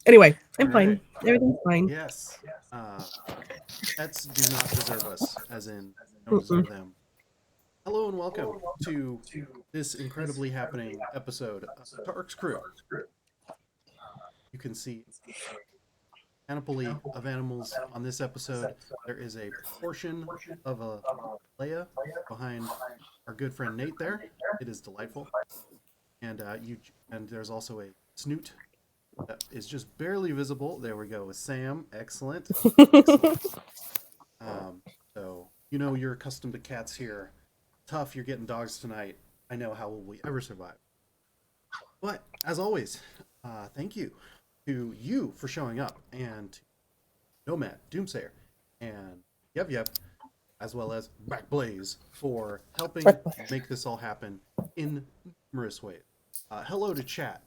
Anyway, I'm All fine. right. Everything's fine. Yes. Pets do not deserve us, as in, don't deserve them. Hello and welcome to this incredibly happening episode of Tark's Crew. You can see panoply of animals on this episode. There is a portion of a Leia behind our good friend Nate there. It is delightful. And there's also a snoot that is just barely visible. There we go with Sam. Excellent. Excellent. So you know you're accustomed to cats here. Tough, you're getting dogs tonight. I know, how will we ever survive? But as always, thank you to you for showing up, and to Nomad, Doomsayer, and Yev, as well as BACKBLAZE for helping make this all happen in numerous ways. Hello to chat.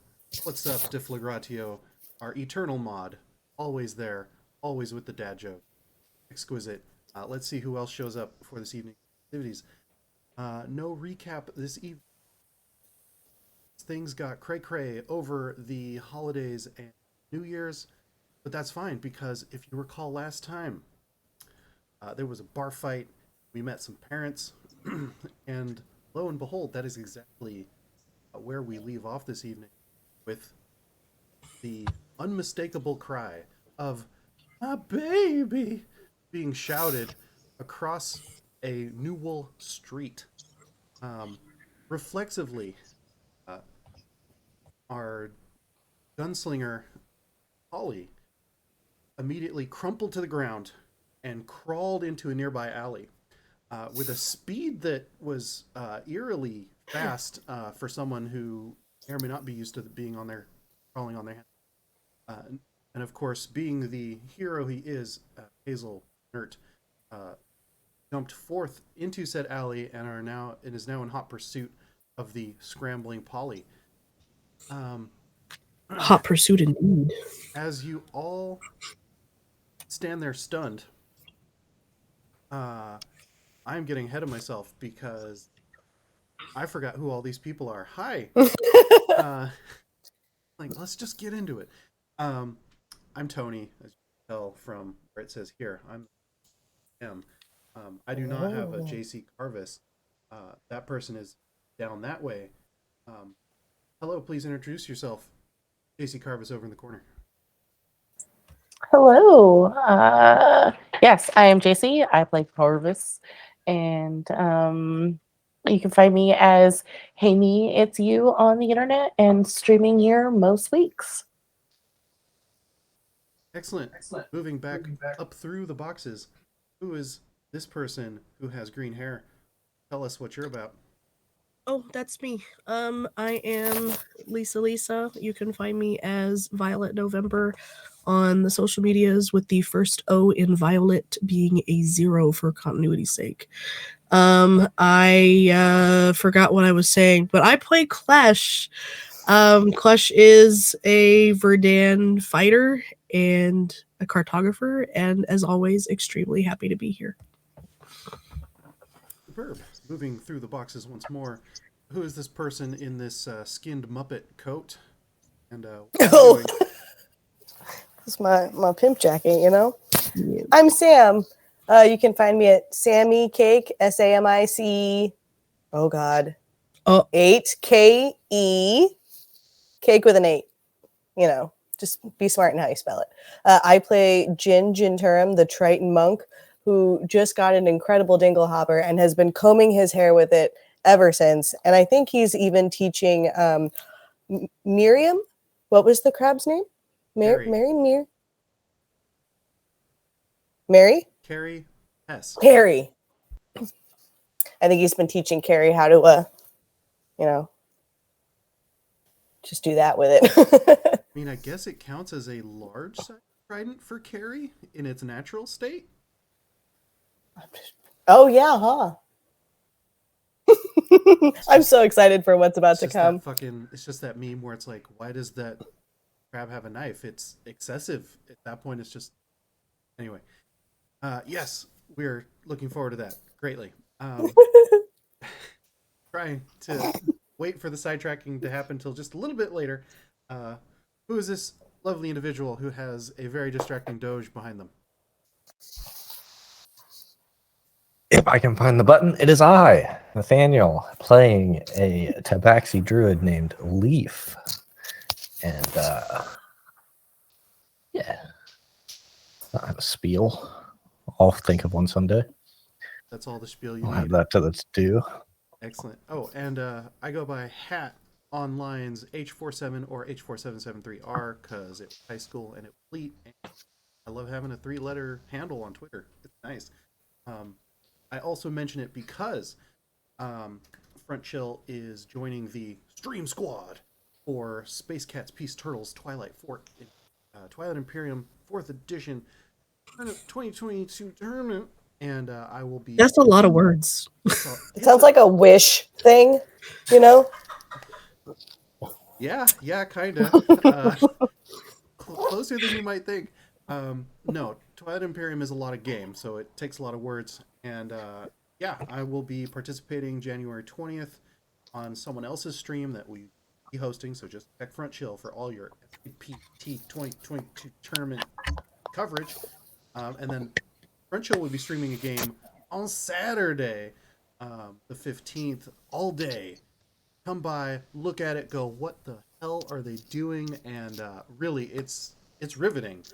What's up, Deflagratio, our eternal mod, always there, always with the dad joke. Exquisite. Let's see who else shows up for this evening's activities. No recap this evening. Things got cray-cray over the holidays and New Year's, but that's fine because if you recall last time, there was a bar fight. We met some parents, and lo and behold, that is exactly where we leave off this evening, with the unmistakable cry of "a baby" being shouted across a Nuwhal street. Reflexively, our gunslinger Holly immediately crumpled to the ground and crawled into a nearby alley with a speed that was eerily fast for someone who may or may not be used to being on their crawling on their hands. And of course, being the hero he is, Hazel Nert jumped forth into said alley and is now in hot pursuit of the scrambling Polly. Hot pursuit indeed. As you all stand there stunned, I'm getting ahead of myself because I forgot who all these people are. Hi. Let's just get into it. I'm Tony, as you can tell from where it says here. I do not have a JC Karvis. That person is down that way. Hello, please introduce yourself. JC Karvis over in the corner. Hello. Yes, I am JC. I play Karvis, and you can find me as Hey Me, It's You on the internet and streaming here most weeks. Excellent. Moving back up through the boxes. Who is this person who has green hair? Tell us what you're about. Oh, that's me. I am Lisa. You can find me as Violet November on the social medias, with the first O in Violet being a 0 for continuity's sake. I forgot what I was saying, but I play Klesh. Klesh is a Verdan fighter and a cartographer, and as always, extremely happy to be here. Superb. Moving through the boxes once more. Who is this person in this skinned Muppet coat? And this is my pimp jacket, you know? Yeah. I'm Sam. You can find me at Sammy Cake, SAMIC. Oh, God. 8KE. Cake with an 8. You know, just be smart in how you spell it. I play Jin Jinturum, the Triton monk, who just got an incredible dingle hopper and has been combing his hair with it ever since. And I think he's even teaching Miriam. What was the crab's name? Mary? Carrie S. Carrie. I think he's been teaching Carrie how to, just do that with it. I mean, I guess it counts as a large size trident for Carrie in its natural state. Oh, yeah, huh? I'm so excited for what's about to come. It's just that meme where it's like, why does that crab have a knife? It's excessive. At that point, it's just... Anyway. Yes, we're looking forward to that greatly. Trying to wait for the sidetracking to happen until just a little bit later. Who is this lovely individual who has a very distracting doge behind them? If I can find the button, it is I, Nathaniel, playing a Tabaxi druid named Leaf. And yeah, I have a spiel. I'll think of one someday. That's all the spiel you I'll have need. that till it's due. Excellent. Oh, and I go by Hat online's H47 or H4773R because it was high school and it was elite. And I love having a 3-letter handle on Twitter. It's nice. I also mention it because Front Chill is joining the Stream Squad for Space Cats Peace Turtles Twilight Twilight Imperium 4th Edition 2022 tournament, and I will be. That's a lot of words. It sounds like a wish thing, you know? Yeah, kind of. Closer than you might think. No, Twilight Imperium is a lot of games, so it takes a lot of words. And yeah, I will be participating January 20th on someone else's stream that we be hosting. So just check Front Chill for all your SPT 2022 tournament coverage. And then Front Chill will be streaming a game on Saturday, the 15th, all day. Come by, look at it, go, what the hell are they doing? And really, it's riveting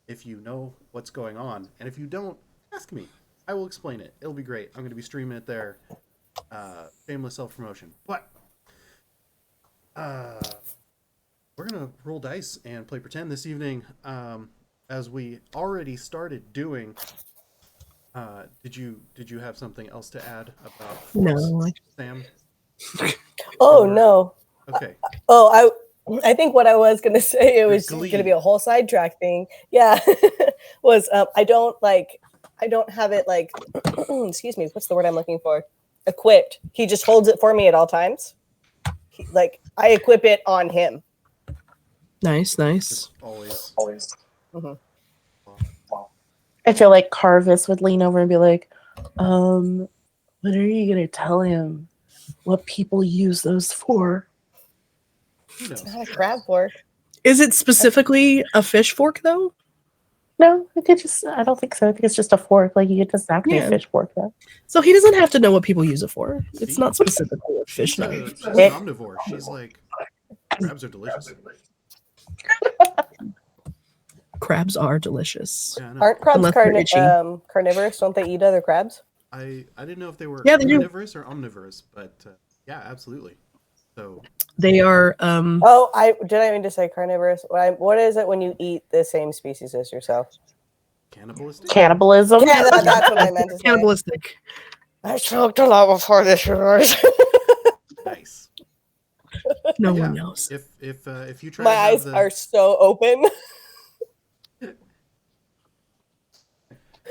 if you know what's going on. And if you don't, ask me. I will explain it. It'll be great. I'm going to be streaming it there. Shameless self-promotion. But we're going to roll dice and play pretend this evening. As we already started doing, did you have something else to add about force, No. Sam? Oh, no. Okay. Oh, I think what I was gonna say, it was Glee. gonna be a whole sidetrack thing. Yeah, was I don't have it like, excuse me, what's the word I'm looking for? Equipped. He just holds it for me at all times. I equip it on him. Nice. Just always. Mm-hmm. I feel like Karvis would lean over and be like, when are you going to tell him what people use those for? Who knows? Not a crab fork. Is it specifically a fish fork though? No, I don't think so. I think it's just a fork. Like, it doesn't have to be Yeah. a fish fork, though. So he doesn't have to know what people use it for. It's See? not specifically a fish She's knife. an omnivore. She's like, crabs are delicious. Crabs are delicious. Yeah, I know. Aren't crabs Unless they're itchy. carnivorous? Don't they eat other crabs? I didn't know if they were Yeah, they do. carnivorous or omnivorous, but yeah, absolutely. So They are Oh, did I mean to say carnivorous? What is it when you eat the same species as yourself? cannibalistic. Cannibalism. Yeah, that's what I meant to say. cannibalistic. I smoked a lot before this, yours. Nice. No Yeah. one knows. If you try My to have eyes are so open.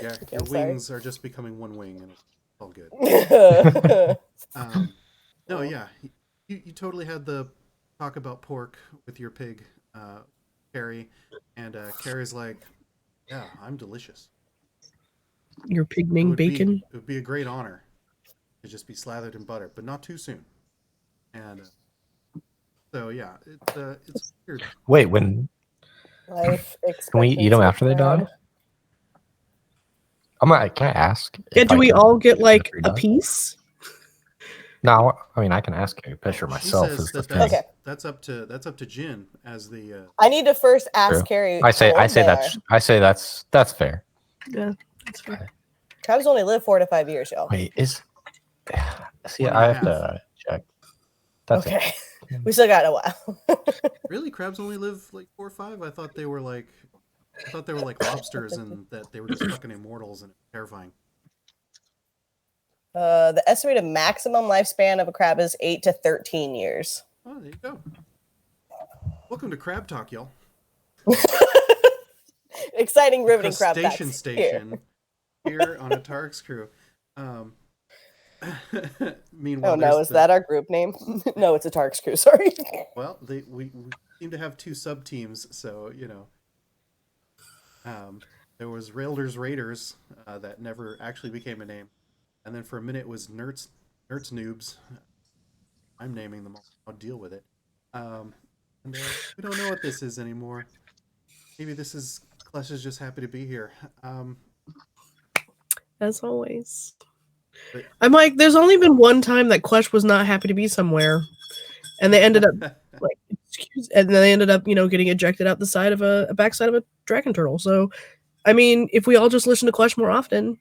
your I'm sorry. wings are just becoming one wing, and it's all good. No, yeah, you totally had the talk about pork with your pig, Carrie, and Carrie's like, yeah, I'm delicious. Your pigming bacon. It would be a great honor to just be slathered in butter, but not too soon. And so yeah, it's weird. Wait, when Life can we eat them after they die? Can I ask? Yeah, if do I we can all eat get them like after a they're done? piece? No, I mean I can ask a picture She myself. says Is the that thing. Okay. that's up to Jin as the. I need to first ask True. Carrie. I say how old they are. that's fair. Yeah, that's fair. Crabs only live 4 to 5 years, y'all. Wait, see, 1.5. I have to check. That's Okay. We still got a while. Really, crabs only live like 4 or 5. I thought they were like lobsters, and that they were just fucking immortals, and it's terrifying. The estimated maximum lifespan of a crab is 8 to 13 years. Oh, there you go. Welcome to Crab Talk, y'all. Exciting, riveting crab Crustacean facts. Station here on Atarik's crew. Meanwhile, Oh no, is that our group name? No, it's a Tark's crew. Sorry. Well, we seem to have 2 sub teams, so you know. There was Raildur's Raiders that never actually became a name, and then for a minute it was Nerds Noobs. I'm naming them all. I'll deal with it. And we don't know what this is anymore. maybe this is Klesh is just happy to be here. As always. But- I'm like, there's only been one time that Klesh was not happy to be somewhere, and they ended up like, and then they ended up, getting ejected out the side of a backside of a dragon turtle. So, I mean, if we all just listen to Klesh more often,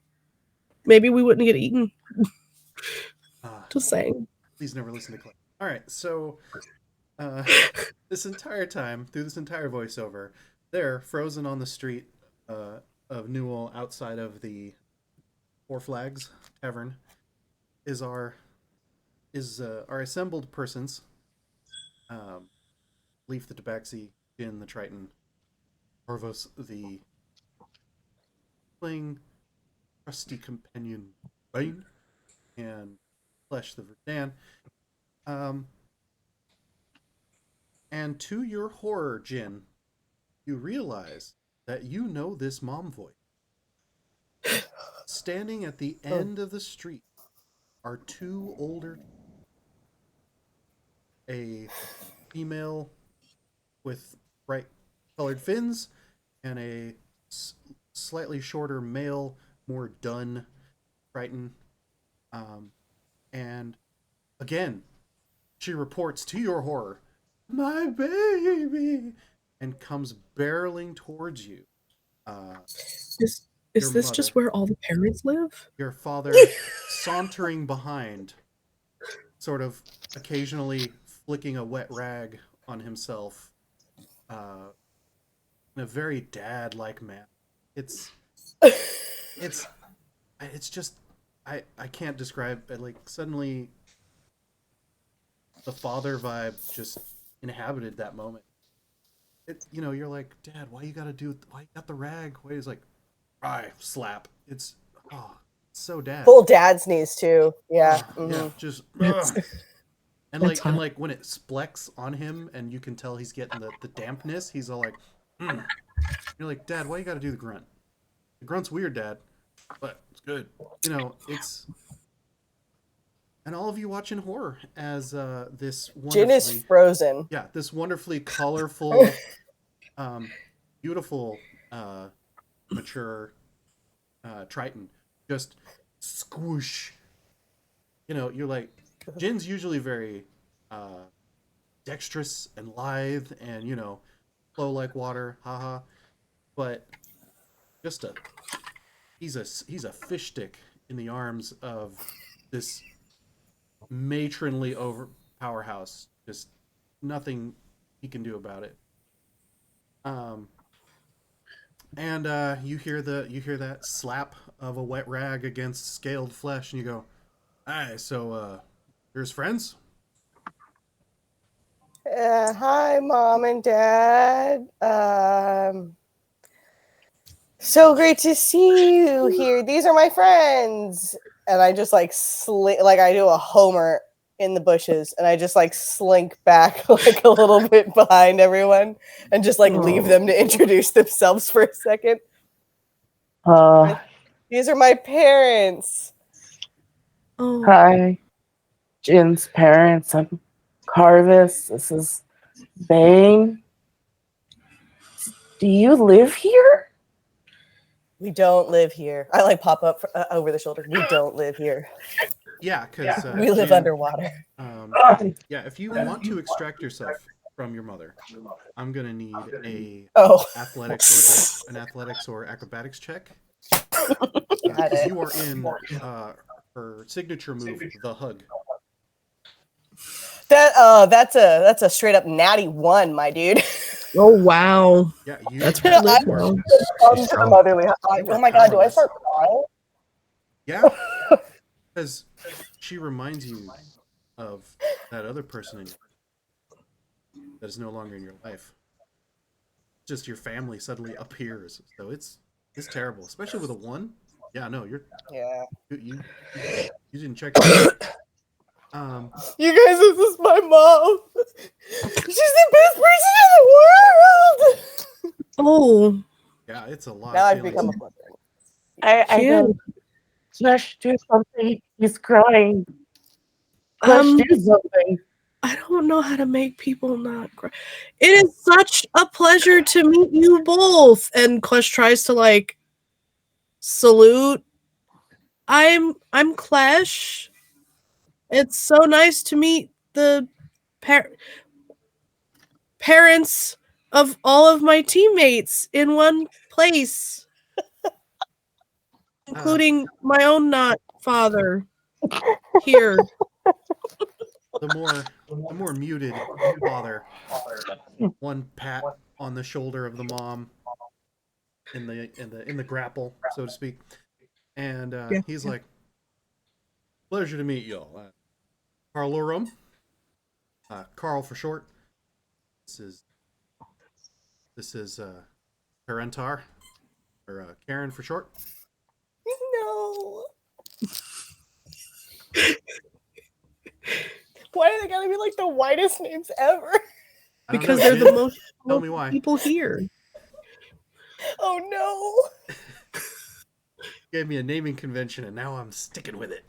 maybe we wouldn't get eaten. Just saying. Please never listen to Klesh. All right, so this entire time, through this entire voiceover, they're frozen on the street of Nuwhal outside of the Four Flags Tavern is our assembled persons. Leaf the Tabaxi, Jin the Triton, Orvos the playing trusty companion Bane, and Klesh the Verdan. And to your horror, Jin, you realize that you know this mom voice. Standing at the end of the street are two older, a female with bright colored fins and a slightly shorter male, more dun Triton. And again, she reports to your horror, "My baby," and comes barreling towards you. Is Your this just mother. where all the parents live? Your father sauntering behind, sort of occasionally flicking a wet rag on himself, in a very dad-like manner. It's just I can't describe it. Like, suddenly the father vibe just inhabited that moment. You're like, "Dad, why you got the rag?" Why he's like, slap. It's so dad. Full dad sneeze too. Yeah. Yeah, just and That's like when it splecks on him and you can tell he's getting the dampness, he's all like, You're like, "Dad, why you gotta do the grunt? The grunt's weird, Dad, but it's good." It's and all of you watching horror as this Jin is wonderfully frozen. this wonderfully colorful, beautiful, mature Triton just squoosh. You're like, Jin's usually very dexterous and lithe and flow like water, haha. But just he's a fish stick in the arms of this matronly powerhouse. Just nothing he can do about it. And you hear that slap of a wet rag against scaled flesh, and you go, "Hi, so you're his friends?" Hi, Mom and Dad. So great to see you here. These are my friends. And I just like I do a Homer in the bushes, and I just like slink back like a little bit behind everyone and just like leave them to introduce themselves for a second. These are my parents. Oh, Hi, Jin's parents. I'm Karvis. This is Bane. Do you live here? We don't live here. I like pop up over the shoulder. We don't live here. Yeah, because We live underwater. If you want to extract yourself from your mother, I'm gonna need an athletics or acrobatics check. Because you are in her signature move, the hug. That's a straight up natty 1, my dude. oh wow. Yeah, That's you pretty were- low. Motherly. Oh my god, do I start crying? Yeah, because she reminds you of that other person that is no longer in your life. Just your family suddenly appears, so it's terrible, especially with a 1. Yeah, no, you didn't check. You guys, this is my mom. She's the best person in the world. Oh, Yeah, it's a lot. Now of I've become a feelings. boyfriend. I go, Klesh, do something. He's crying. Klesh, do something. I don't know how to make people not cry. It is such a pleasure to meet you both. And Klesh tries to like salute. I'm Klesh. It's so nice to meet the parents of all of my teammates in one place, including my own not father here. The more muted father. One pat on the shoulder of the mom in the grapple, so to speak. And he's like, pleasure to meet y'all. Carl Lorum. Carl for short. This is Karentar, or Karen for short. No. Why are they gotta be like the whitest names ever? Because they're the most Tell me why. people here. Oh no. Gave me a naming convention, and now I'm sticking with it.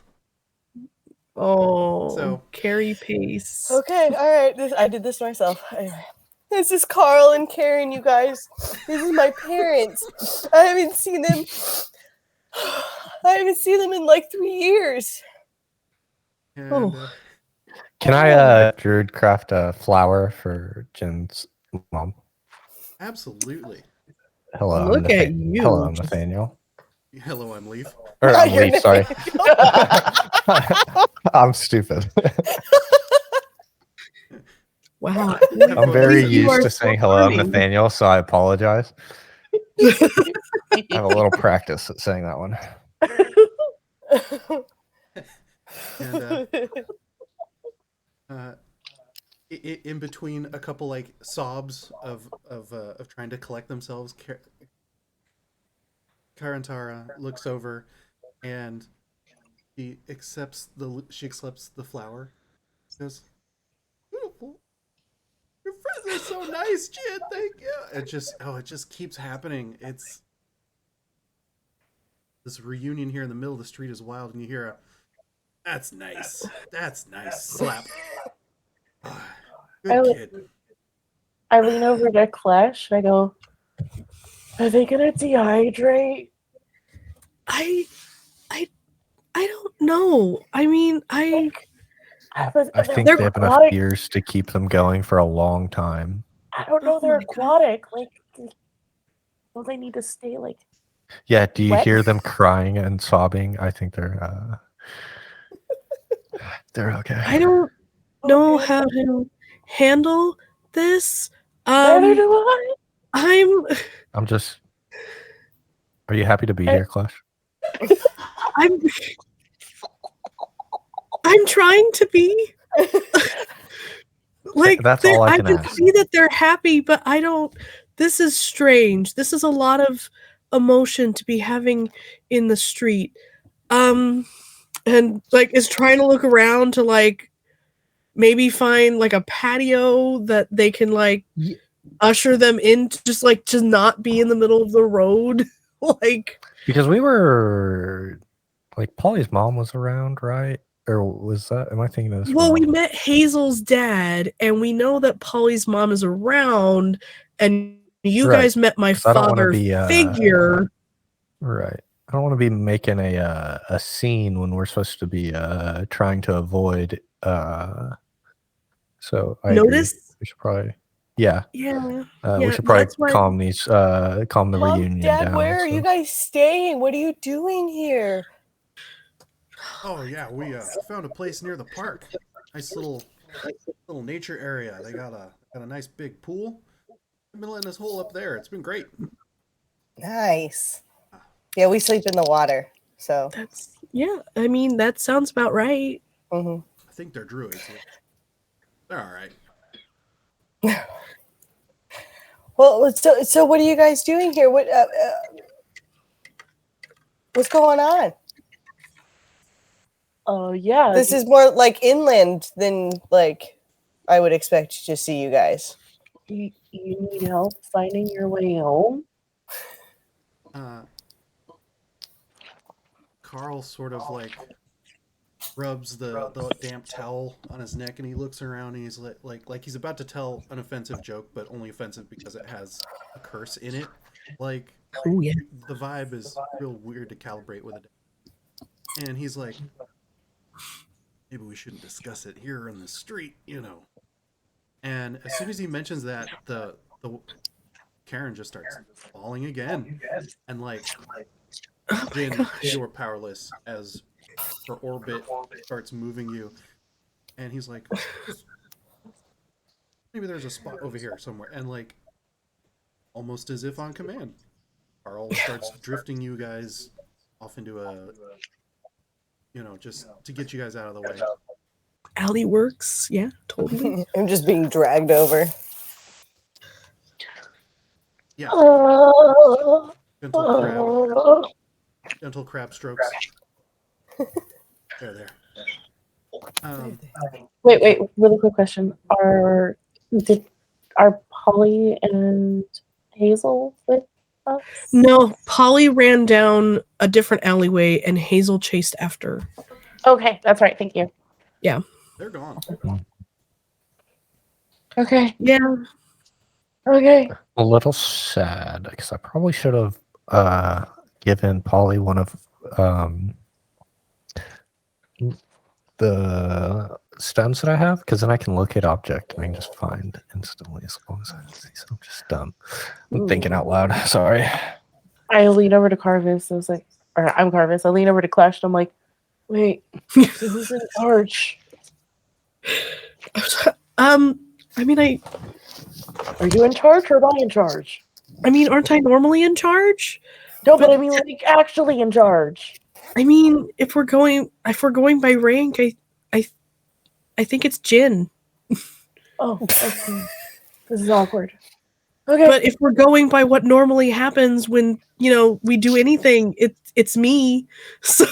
Oh, So carry pace. Okay, all right. I did this myself. Anyway, this is Carl and Karen, you guys. This is my parents. I haven't seen them. I haven't seen them in like 3 years. And Can I Druid craft a flower for Jin's mom? absolutely. Hello, Look at you. Hello, Nathaniel. Hello, I'm Leaf. Or I'm You're Leaf, sorry. I'm stupid. Wow. I'm very You used are to so saying hello, I'm funny. Nathaniel, so I apologize. I have a little practice at saying that one. And in between a couple like sobs of trying to collect themselves, Karantara looks over and she accepts the flower. She goes, beautiful. Your friends are so nice, Jin. Thank you. It just keeps happening. It's this reunion here in the middle of the street is wild, and you hear a, "That's nice. That's nice." Slap. Good kid. I lean over to Klesh and I go, are they gonna dehydrate? I don't know. I mean, I think they're they have enough aquatic. beers to keep them going for a long time. I don't know, they're aquatic. Like, don't they need to stay like? Yeah, do you What? hear them crying and sobbing? I think they're okay. I don't know how to handle this. Neither do I. I'm just. Are you happy to be here, Klesh? I'm trying to be. Like, That's all I I can can ask. see that they're happy, but I don't. This is strange. This is a lot of emotion to be having in the street. And like is trying to look around to like maybe find like a patio that they can like usher them in to just like to not be in the middle of the road. Like, Because we were like Polly's mom was around, right? Or was that? Am I thinking of this? well, wrong? we met Hazel's dad, and we know that Polly's mom is around, and you Right. guys met my 'Cause I don't wanna father be, figure. Right. I don't want to be making a scene when we're supposed to be trying to avoid. So I agree. Notice? We should probably. Yeah. Yeah. We should probably that's why- calm the Mom, reunion Dad, down. where are you guys staying? What are you doing here? Oh yeah, we found a place near the park. Nice little nature area. They got a nice big pool. I've been letting us hole up there. It's been great. Nice. Yeah, we sleep in the water. So I mean, that sounds about right. mhm. I think they're druids. They're all right. Well, so what are you guys doing here? What's going on? Oh yeah. This is more like inland than like I would expect to see you guys. You need help finding your way home? Carl sort of like rubs the damp towel on his neck, and he looks around and he's like he's about to tell an offensive joke, but only offensive because it has a curse in it. Like, Oh yeah. the vibe is real weird to calibrate with it. And he's like, maybe we shouldn't discuss it here in the street, you know. And as soon as he mentions that, the Karen just starts falling again, and like, Oh my Jin, gosh. you're powerless as her orbit starts moving you. And he's like, maybe there's a spot over here somewhere. And like, almost as if on command, Carl starts drifting you guys off into a, just to get you guys out of the way. Alley works. Yeah, totally. I'm just being dragged over. Yeah, Oh, gentle crab strokes. There. Wait, really quick question. Are Polly and Hazel with us? No, Polly ran down a different alleyway and Hazel chased after. Okay, that's right. Thank you. They're gone. Okay. Yeah. Okay. A little sad because I probably should have given Polly one of the stems that I have, because then I can locate object and I can just find instantly as long as I see. So I'm just dumb. I'm thinking out loud. Sorry. I lean over to Karvis. I was like, or I'm Karvis. I lean over to Klesh. And I'm like, wait, so who's in charge? I mean, Are you in charge or am I in charge? aren't I normally in charge? No, but I mean, like, actually in charge. I mean, if we're going by rank, I think it's Jin. Oh, okay. This is awkward. Okay. But if we're going by what normally happens when, we do anything, it's me. So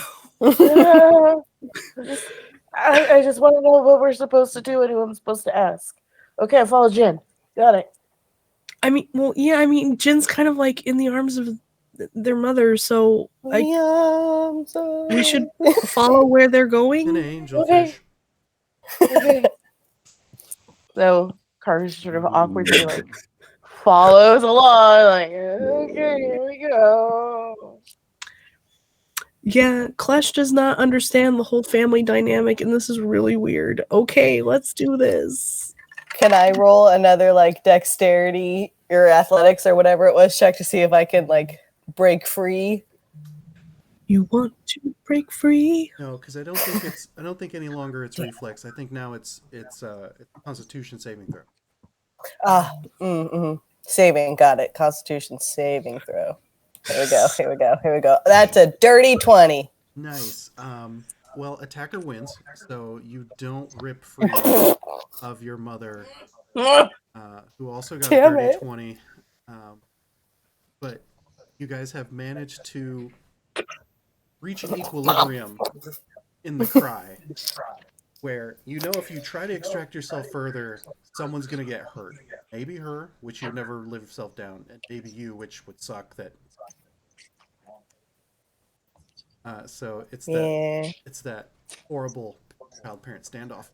I just want to know what we're supposed to do and who I'm supposed to ask. Okay, I follow Jin. Got it. Jin's kind of like in the arms of their mother, so we should follow where they're An going. angelfish. Okay. So Karvis sort of awkwardly like follows along, like, okay, here we go. Yeah, Klesh does not understand the whole family dynamic, and this is really weird. Okay, let's do this. Can I roll another like dexterity or athletics or whatever it was check to see if I can like break free? You want to break free? No, because I don't think any longer it's reflex. I think now it's a Constitution saving throw. Saving, got it. Constitution saving throw. Here we go. That's a dirty 20. Nice. Well, attacker wins, so you don't rip free of your mother, who also got Damn a dirty it. 20. But you guys have managed to reach an equilibrium in the cry, where if you try to extract yourself further, someone's going to get hurt. Maybe her, which you'd never live yourself down, and maybe you, which would suck. So it's that horrible child-parent standoff.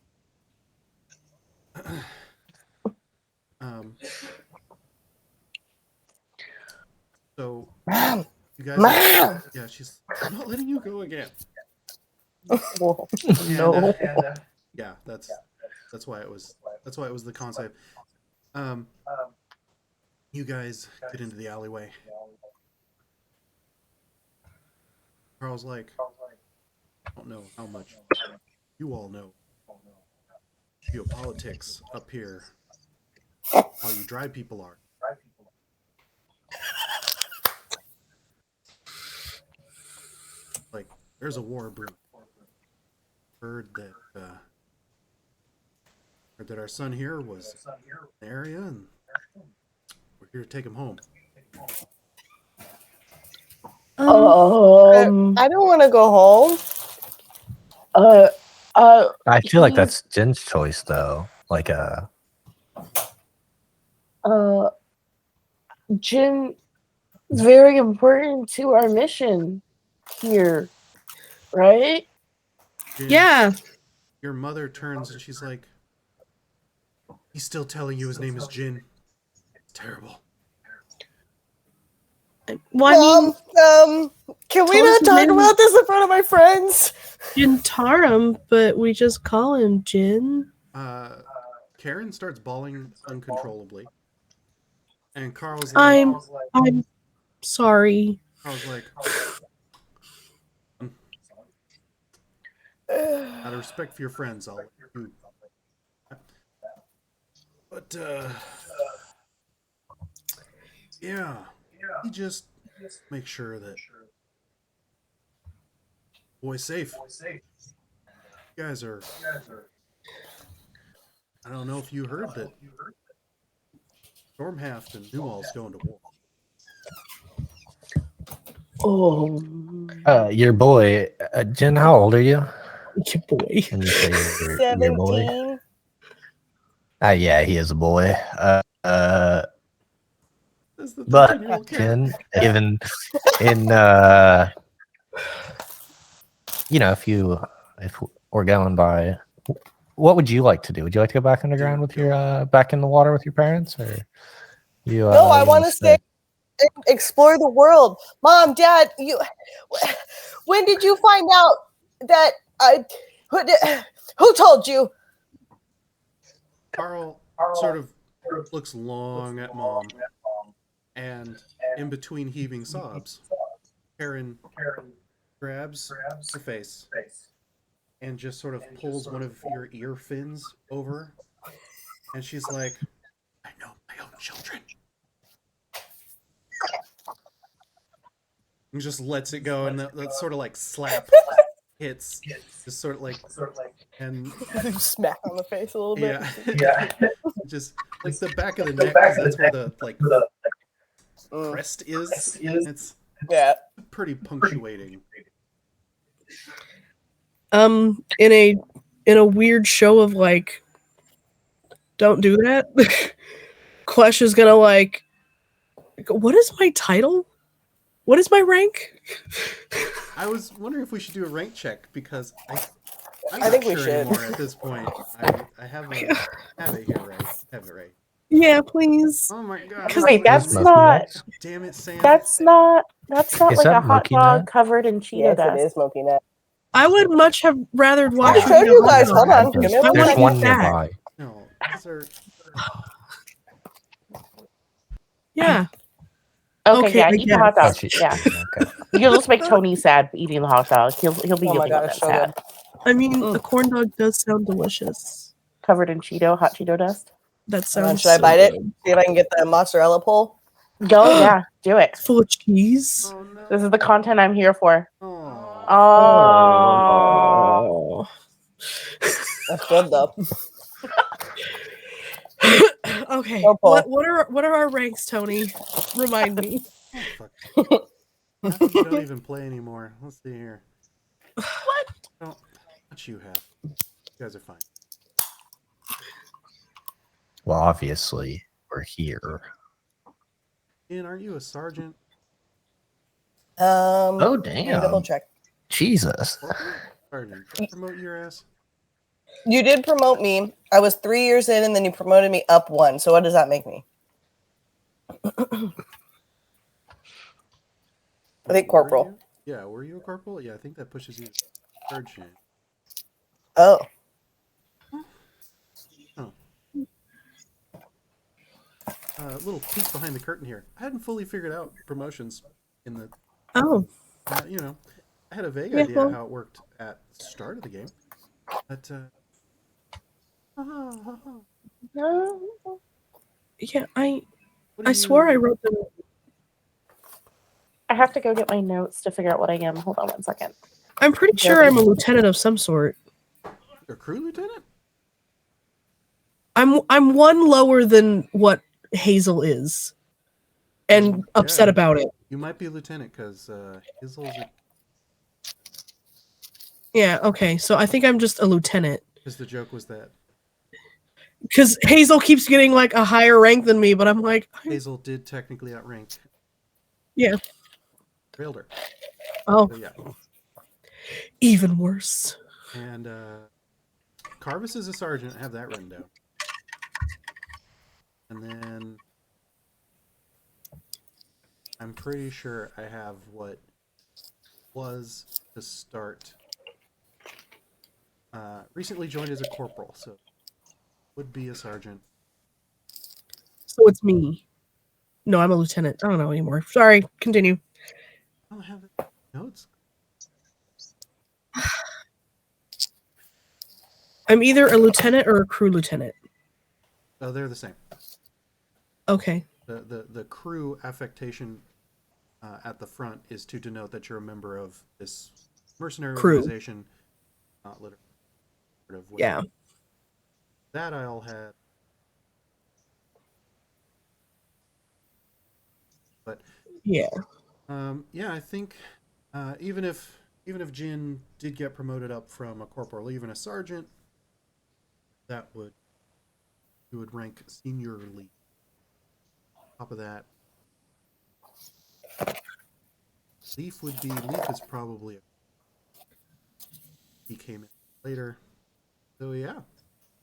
So Mom, you guys, Mom! I'm not letting you go again. No. Yeah, that's why it was the concept. You guys get into the alleyway. Carl's like, I don't know how much you all know geopolitics up here. All you dry people are. Like, there's a war brewing. Heard that our son here was in the area, and we're here to take him home. I don't want to go home. I feel like that's Jin's choice, though. Like, Jin is very important to our mission here, right? Jin, Yeah. Your mother turns and she's like, he's still telling you his name is Jin. It's terrible. Well, I mean, Mom, can we told us not his talk name about this in front of my friends? Jintarum, but we just call him Jin. Karen starts bawling uncontrollably. And Carl's like, I'm sorry. Carl's like, out of respect for your friends, I'll let you. But, yeah, he just make sure that boy's safe. You guys are, I don't know if you heard that Stormhaft and Nuwhal's going to war. Oh, Your boy, Jen, how old are you? your boy. When you say your boy? 17. Yeah, he is a boy. That's the But 13-year-old Karen. Jen, even in if we're going by, what would you like to do? Would you like to go back underground with your back in the water with your parents, or you? No, I want to stay and explore the world. Mom, Dad, when did you find out that who told you? Carl sort of looks long at Mom, and in between heaving sobs, Karen grabs her face and just sort of pulls one of your ear fins over, and she's like, I know my own children. And just lets it go, and that sort of like slap hits, just sort of like, and Smack on the face a little bit. yeah, just like the back of the neck, 'cause that's where the like crest is. It's pretty punctuating. In a weird show of like, don't do that. Klesh is gonna like, what is my title? What is my rank? I was wondering if we should do a rank check, because I'm I not think we sure should. anymore at this point. I have it here, right? Have it right. Yeah, please. Oh my god! Wait, that's Smoky not. nuts? Damn it, Sam! That's not Is like that a hot monkey dog nut? covered in Cheeto Yes, dust. it is smoky nut. I would much have rather watched I showed you guys. Hold on. There's, Give me one there's second. one nearby. No, these are. Yeah. Okay, Okay, yeah, I eat the guess. hot Oh, dog. she- Yeah, okay. you'll just make Tony sad eating the hot dog. He'll be Oh the my only god, one it's that's so sad. good. I mean, the corn dog does sound delicious. Covered in hot Cheeto dust. That Hold on, sounds. should I so bite it? good. See if I can get the mozzarella pull. Go, yeah, do it. Full of cheese. Oh no! This is the content I'm here for. Oh. Oh. That's good though. Okay. No pull. Oh, What are our ranks, Tony? Remind me. fuck. I think you don't even play anymore. Let's see here. What? What you have? You guys are fine. Well, obviously, we're here. Ian, aren't you a sergeant? Oh, Let me double damn. check. Jesus. Sergeant, did I promote your ass? You did promote me. I was 3 years in, and then you promoted me up one. So what does that make me? I think corporal. Were you? Yeah, were you a corporal? Yeah, I think that pushes you to sergeant. Oh. Little peek behind the curtain here. I hadn't fully figured out promotions in the. Oh. I had a vague Yeah, idea well. how it worked at the start of the game, but No. Yeah, what I do swore I you- wrote them. I have to go get my notes to figure out what I am. Hold on one second. I'm pretty sure I'm a lieutenant of some sort. You're a crew lieutenant? I'm one lower than what Hazel is, and upset Yeah. about it. You might be a lieutenant because Hazel's Yeah. Okay. So I think I'm just a lieutenant because the joke was that because Hazel keeps getting like a higher rank than me, but I'm like, Hazel did technically outrank. Yeah. Rayldur. oh, So yeah. even worse. And Karvis is a sergeant. I have that written down. And then I'm pretty sure I have what was to start. Recently joined as a corporal, so would be a sergeant. So it's me. No, I'm a lieutenant. I don't know anymore. Sorry. Continue. I don't have it. Notes. I'm either a lieutenant or a crew lieutenant. Oh, they're the same. Okay. The crew affectation at the front is to denote that you're a member of this mercenary Crew. organization, not literally. Yeah. That I all had. But Yeah. yeah, I think even if Jin did get promoted up from a corporal, even a sergeant, that would rank seniorly. Top of that, Leaf is probably he came in later, so yeah,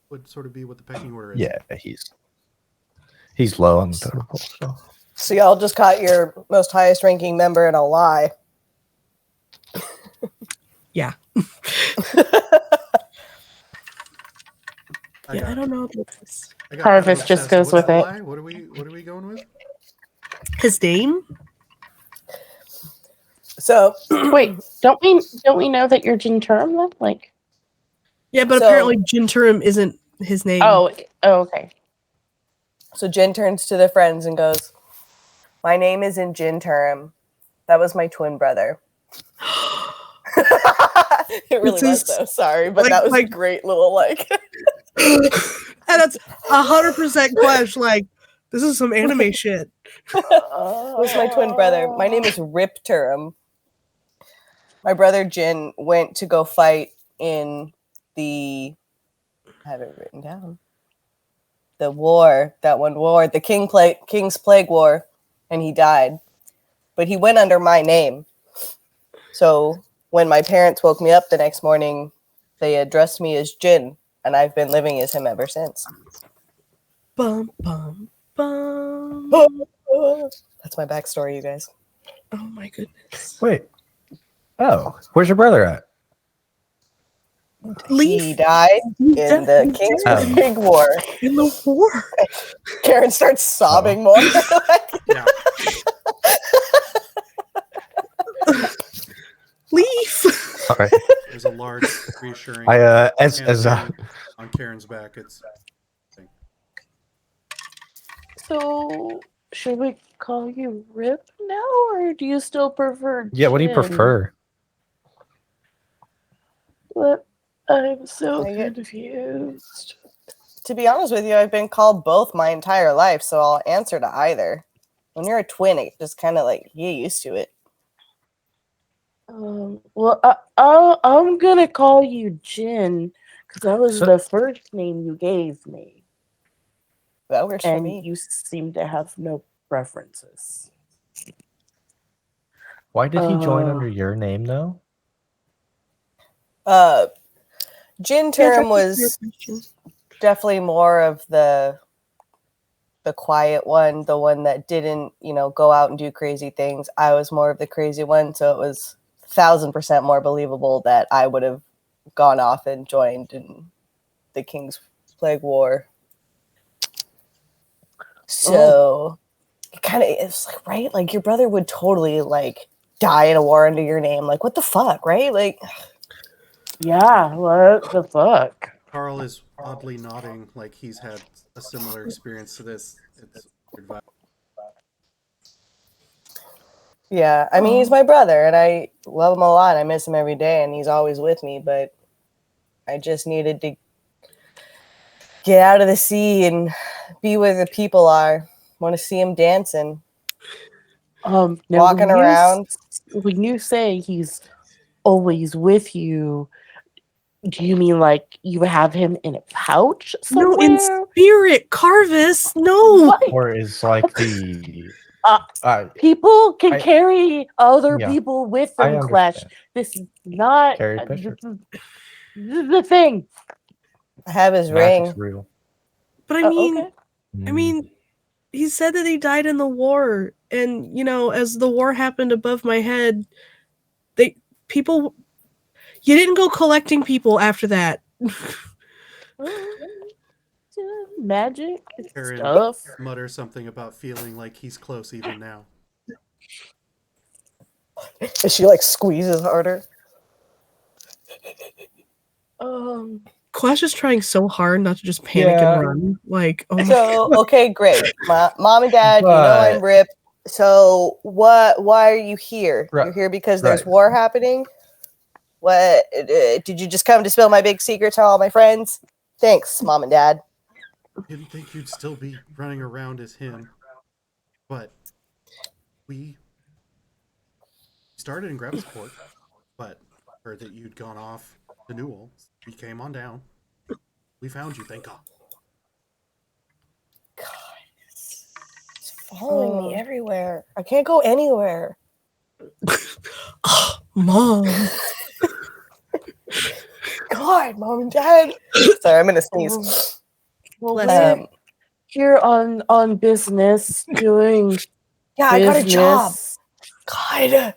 would sort of be what the pecking order is. Yeah, he's low on the totem pole. So y'all just caught your most highest ranking member in a lie. Yeah. I don't know about this. Karvis just goes with it. What are we going with? His name? So Wait, don't we know that you're Jinturum then? Like, Yeah, but So- apparently Jinturum isn't his name. oh, okay. So Jin turns to the friends and goes, "My name isn't Jin Turum. That was my twin brother." It really This was is though. Sorry, but like- that was a like- great little like. And that's 100% Klesh. Like, this is some anime shit. Was my twin brother. My name is Rip Turum. My brother Jin went to go fight in I have it written down. The war, the King's Plague War, and he died. But he went under my name. So when my parents woke me up the next morning, they addressed me as Jin, and I've been living as him ever since. Bum, bum, bum. That's my backstory, you guys. Oh my goodness. Wait. Oh, where's your brother at? He Leaf died in the King's Oh. Plague War. in the war. Karen starts sobbing more. Yeah. Leaf. All right. There's a large reassuring I as on Karen's back. It's So, should we call you Rip now, or do you still prefer? yeah. What do you Jin? prefer? What? I'm so I get- confused. To be honest with you, I've been called both my entire life, so I'll answer to either. When you're a twin, it just kind of like you get used to it. Well, I'm gonna call you Jin because that was So- the first name you gave me, That works for and me. you seem to have no preferences. Why did he join Uh, under your name though? Jin Yeah, Term that's a fair was question. definitely more of the quiet one, the one that didn't, go out and do crazy things. I was more of the crazy one, so it was 1,000% more believable that I would have gone off and joined in the King's Plague War. So it kind of is like, right? Like your brother would totally like die in a war under your name. Like, what the fuck, right? Like, Yeah, what the fuck? Carl is oddly nodding like he's had a similar experience to this. It's weird vibe. yeah, I mean, he's my brother and I love him a lot. I miss him every day and he's always with me, but I just needed to get out of the sea and be where the people are. Want to see him dancing, Now walking when around. When you say he's always with you, do you mean like you have him in a pouch somewhere? No, in spirit, Karvis. No. What? Or is like the People can I- carry other yeah, people with I them, Klesh. understand. This is not. Carry a picture. This is the thing. I have his Magic's ring. real. But I Oh, mean, okay. I mean, he said that he died in the war, and as the war happened above my head, you didn't go collecting people after that. Magic Aaron stuff. mutters something about feeling like he's close even now. And she like squeezes harder. Klesh is trying so hard not to just panic Yeah. and run. Like, oh my So God. okay, great. Mom and Dad, you know I'm But- ripped. So why are you here? Right, You're here because there's right. war happening? What did you just come to spill my big secret to all my friends? Thanks, Mom and Dad. Didn't think you'd still be running around as him, but we started in Gravisport, but heard that you'd gone off to Nuwhal. We came on down. We found you, thank God. It's following me everywhere. I can't go anywhere. Mom. God, Mom and Dad. Sorry, I'm gonna sneeze. Well, Bless we're Um, here on business, doing yeah, I got a business. job. God.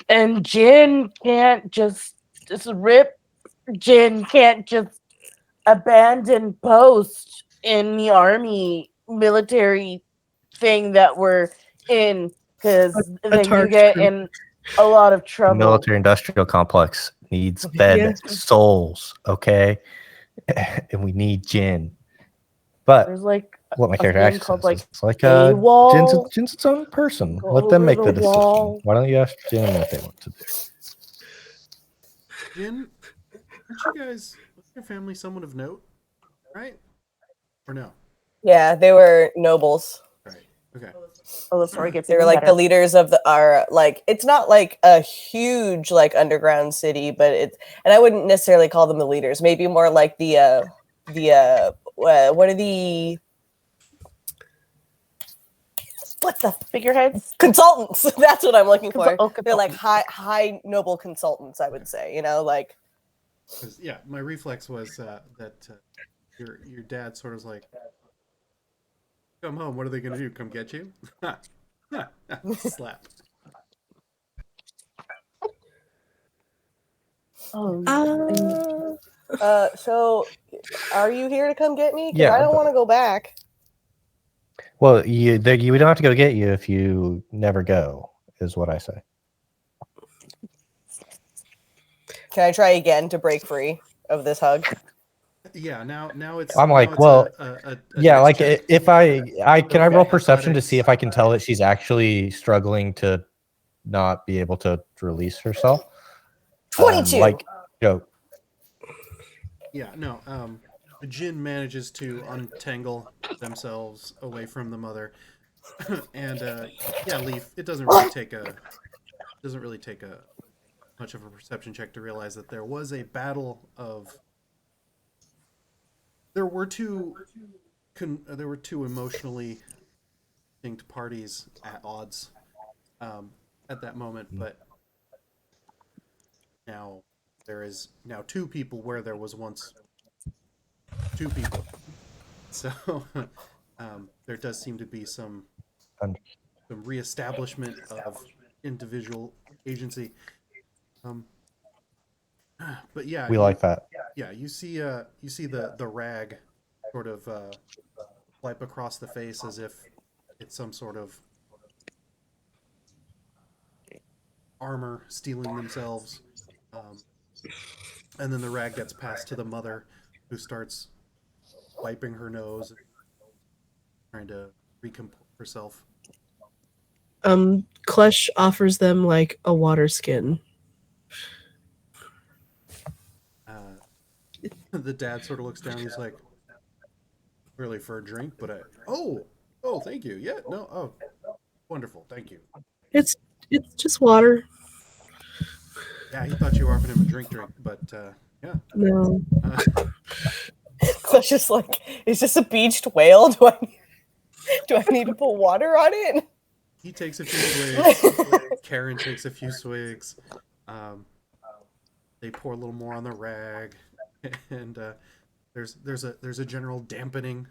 And Jin can't just rip. Jin can't just abandon post in the army military thing that we're in, because then you Atarik get group. in a lot of The trouble. military industrial complex needs fed Yeah. souls, okay? And we need gin. But There's like what my a character thing actually called, says, like, it's like AWOL. Jin's its own person. Go Let them over make the the decision. wall. Why don't you ask Jin what they want to do? Jin, aren't you guys, was your family someone of note? Right? Or no? Yeah, they were nobles. Right. Okay. Oh, the story gets They were even like better. the leaders of it's not like a huge like underground city, but and I wouldn't necessarily call them the leaders. Maybe more like what the Figureheads. consultants. That's what I'm looking for. Oh, They're like consultants. high noble consultants, I would say. Like 'Cause, yeah, my reflex was that your dad sort of was like, come home, what are they going to do? Come get you? Slap. so are you here to come get me? 'Cause Yeah, I don't but- want to go back. Well, we don't have to go get you if you never go, is what I say. Can I try again to break free of this hug? Yeah, now it's. I'm now like, it's well, a Yeah, dex like check. if I can I roll Okay. perception to see if I can tell that she's actually struggling to not be able to release herself. 22. Yeah, no. Jin manages to untangle themselves away from the mother, and yeah, Leaf. It doesn't really take a much of a perception check to realize that there was a battle of. There were two emotionally distinct parties at odds at that moment, but now there is now two people where there was once two people. So there does seem to be some reestablishment of individual agency. But yeah, We like that. Yeah, you see the rag sort of wipe across the face as if it's some sort of armor stealing themselves, and then the rag gets passed to the mother, who starts wiping her nose, trying to recompose herself. Klesh offers them like a water skin. The dad sort of looks down. He's like, "Really for a drink?" But oh, thank you. Yeah, no, oh, wonderful, thank you. It's just water. Yeah, he thought you offered him a drink, but yeah. No. Klesh is like, is this a beached whale? Do I need to put water on it? he takes a few swigs. Karen takes a few swigs. They pour a little more on the rag, and there's a general dampening.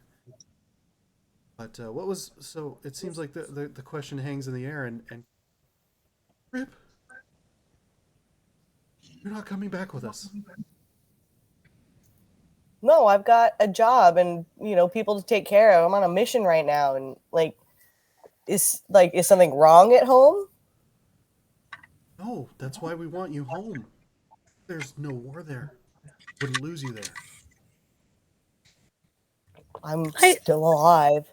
But what was so? It seems like the question hangs in the air, and Rip, you're not coming back with us. No, I've got a job and people to take care of. I'm on a mission right now, and is something wrong at home? No, that's why we want you home. There's no war there. Wouldn't lose you there. I'm still alive.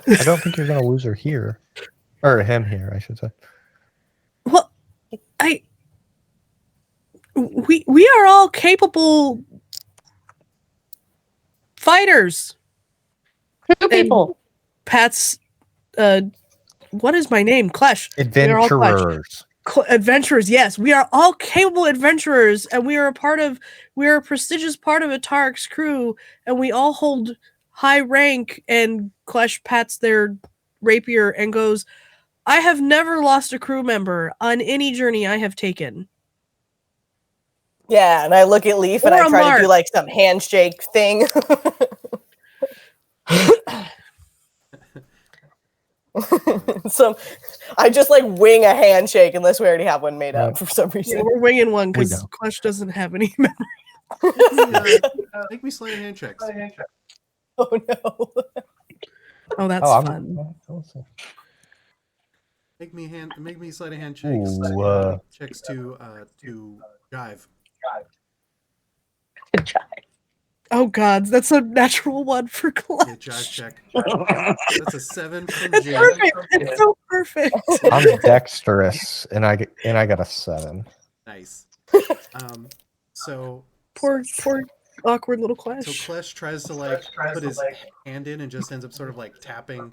I don't think you're gonna lose her here, or him here, I should say. Well, we are all capable fighters. Two people. Pat's what is my name? Klesh. Adventurers. Adventurers, yes. We are all capable adventurers, and we are a prestigious part of Atarik's crew, and we all hold high rank. And Klesh pats their rapier and goes, I have never lost a crew member on any journey I have taken. Yeah, and I look at Leaf and I try to do some handshake thing. So I just wing a handshake unless we already have one made up for some reason. Yeah, we're winging one because Klesh doesn't have any memory. Make me sleight of hand checks. Oh no. Oh, that's fun. Make me sleight of hand checks. Ooh, checks to jive. Oh God, that's a natural one for Klesh. Yeah, jive check. That's a 7 from Jim. Perfect. It's so perfect. I'm dexterous, and I got a 7. Nice. So Poor awkward little Klesh. So Klesh tries to put his hand in and just ends up sort of tapping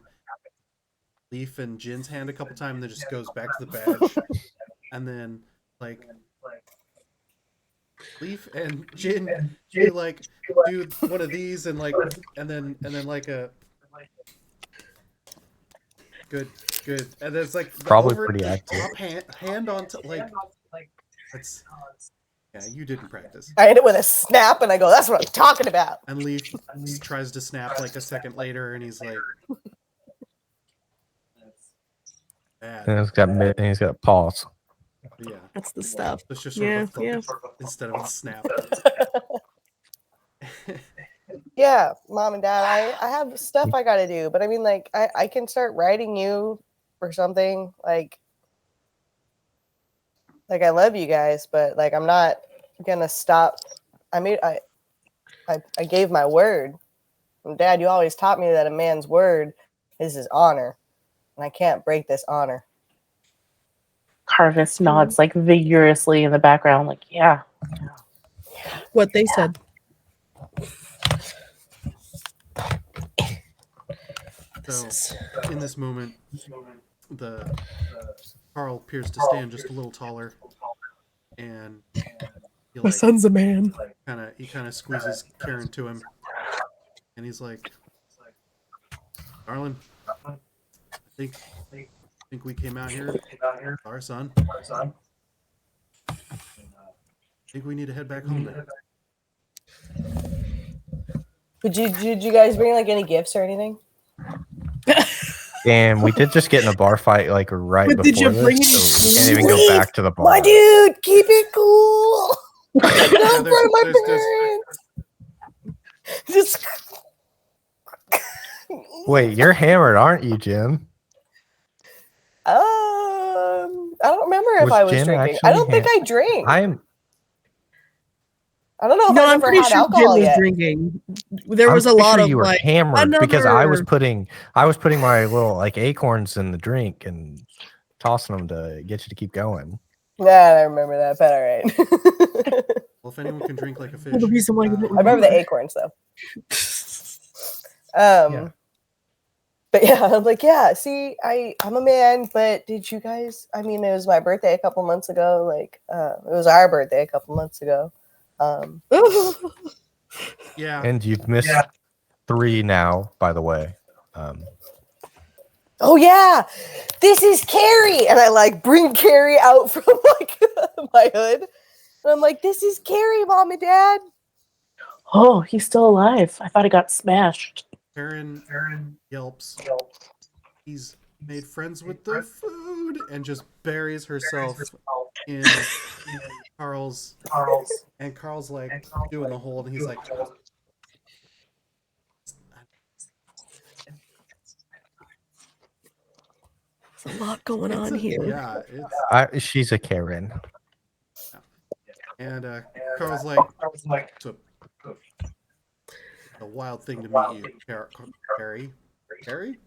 Leaf and Jin's hand a couple times, and then just goes back to the badge, and then Leaf and Jin do one of these and then a good, and then it's probably pretty active. Hand onto that's. Yeah, you didn't practice. I hit it with a snap, and I go, that's what I'm talking about. And Leaf tries to snap a second later, and he's like, bad. And he's got paws. Yeah. That's the stuff. It's just sort of a thump instead of a snap. Yeah, Mom and Dad, I have stuff I got to do, but I mean, I can start writing you or something. I love you guys, but I'm not gonna stop. I mean, I gave my word. And Dad, you always taught me that a man's word is his honor, and I can't break this honor. Karvis nods vigorously in the background, yeah. What they said. So, in this moment, Carl appears to stand just a little taller, and My son's a man. He kind of squeezes Karen to him, and he's like, "Darling, I think we came out here with our son. I think we need to head back home now." Did you guys bring any gifts or anything? And we did just get in a bar fight right But before did you bring this, any so we can't even go back to the bar. My dude, keep it cool. Not in front of my parents. Just Wait, you're hammered, aren't you, Jim? I don't remember if I was Jen drinking. I don't think I drink. I don't know if I've I'm ever pretty had sure alcohol Jim was yet. drinking. There was I'm a pretty lot sure of you were hammered because I was putting my little acorns in the drink and tossing them to get you to keep going. Yeah, I remember that, but all right. Well, if anyone can drink like a fish, The reason why you I didn't remember the acorns though. Yeah. But yeah, I'm yeah, see, I'm a man, but did you guys, it was my birthday a couple months ago, it was our birthday a couple months ago. yeah, And you've missed 3 now, by the way. oh yeah, this is Carrie. And I like bring Carrie out from like my hood. And I'm like, this is Carrie, Mom and Dad. Oh, he's still alive. I thought he got smashed. Karen yelps. He's made friends with the food and just buries herself in Carl's. And Carl's like doing the hold, and he's like, There's a lot going on here. Yeah, She's a Karen. and Carl's like, it's a wild thing to meet you, Carrie. Carrie?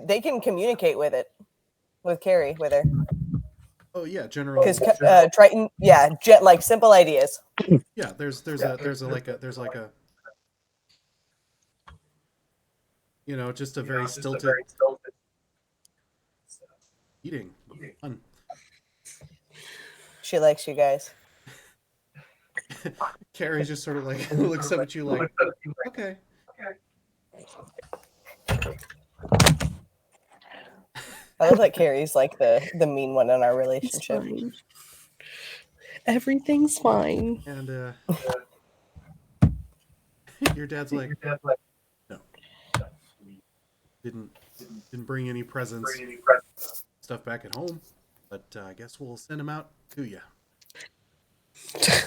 They can communicate with it, with Carrie, with her. Oh yeah, general. Because Triton, yeah, like simple ideas. Yeah, there's like a you know, just a very stilted eating. Fun. She likes you guys. Carrie just sort of like looks up at you like, okay. I love that Carrie's like the mean one in our relationship. Fine. Everything's fine. And your dad's like, no, didn't bring any presents, stuff back at home, but I guess we'll send them out to you.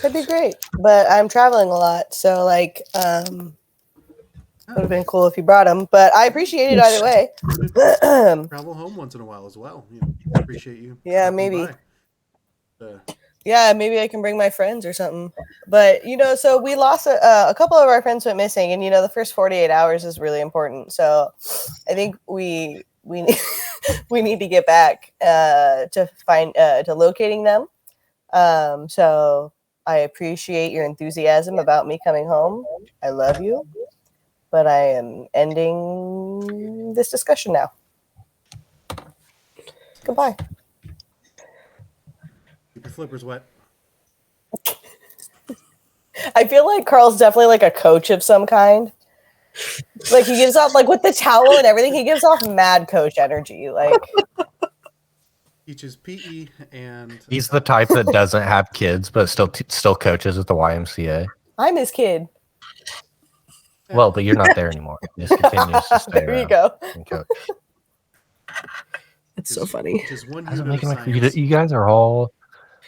That'd be great, but I'm traveling a lot, so like, would have been cool if you brought them. But I appreciate it either way. Travel home once in a while as well. You know, I appreciate you. Yeah, maybe. Yeah, maybe I can bring my friends or something. But you know, so we lost a couple of our friends went missing, and you know, the first 48 hours is really important. So I think we need we need to get back to find to locating them. So I appreciate your enthusiasm about me coming home. I love you, but I am ending this discussion now. Goodbye. Keep your flippers wet. I feel like Carl's definitely like a coach of some kind. Like he gives off, like with the towel and everything, he gives off mad coach energy. Like Teaches PE and He's the type that doesn't have kids, but still coaches at the YMCA. I'm his kid. Well, but you're not there anymore. He just continues to stay There you go. and coach. It's so funny. Just one Doesn't unit make of him science. you guys are all.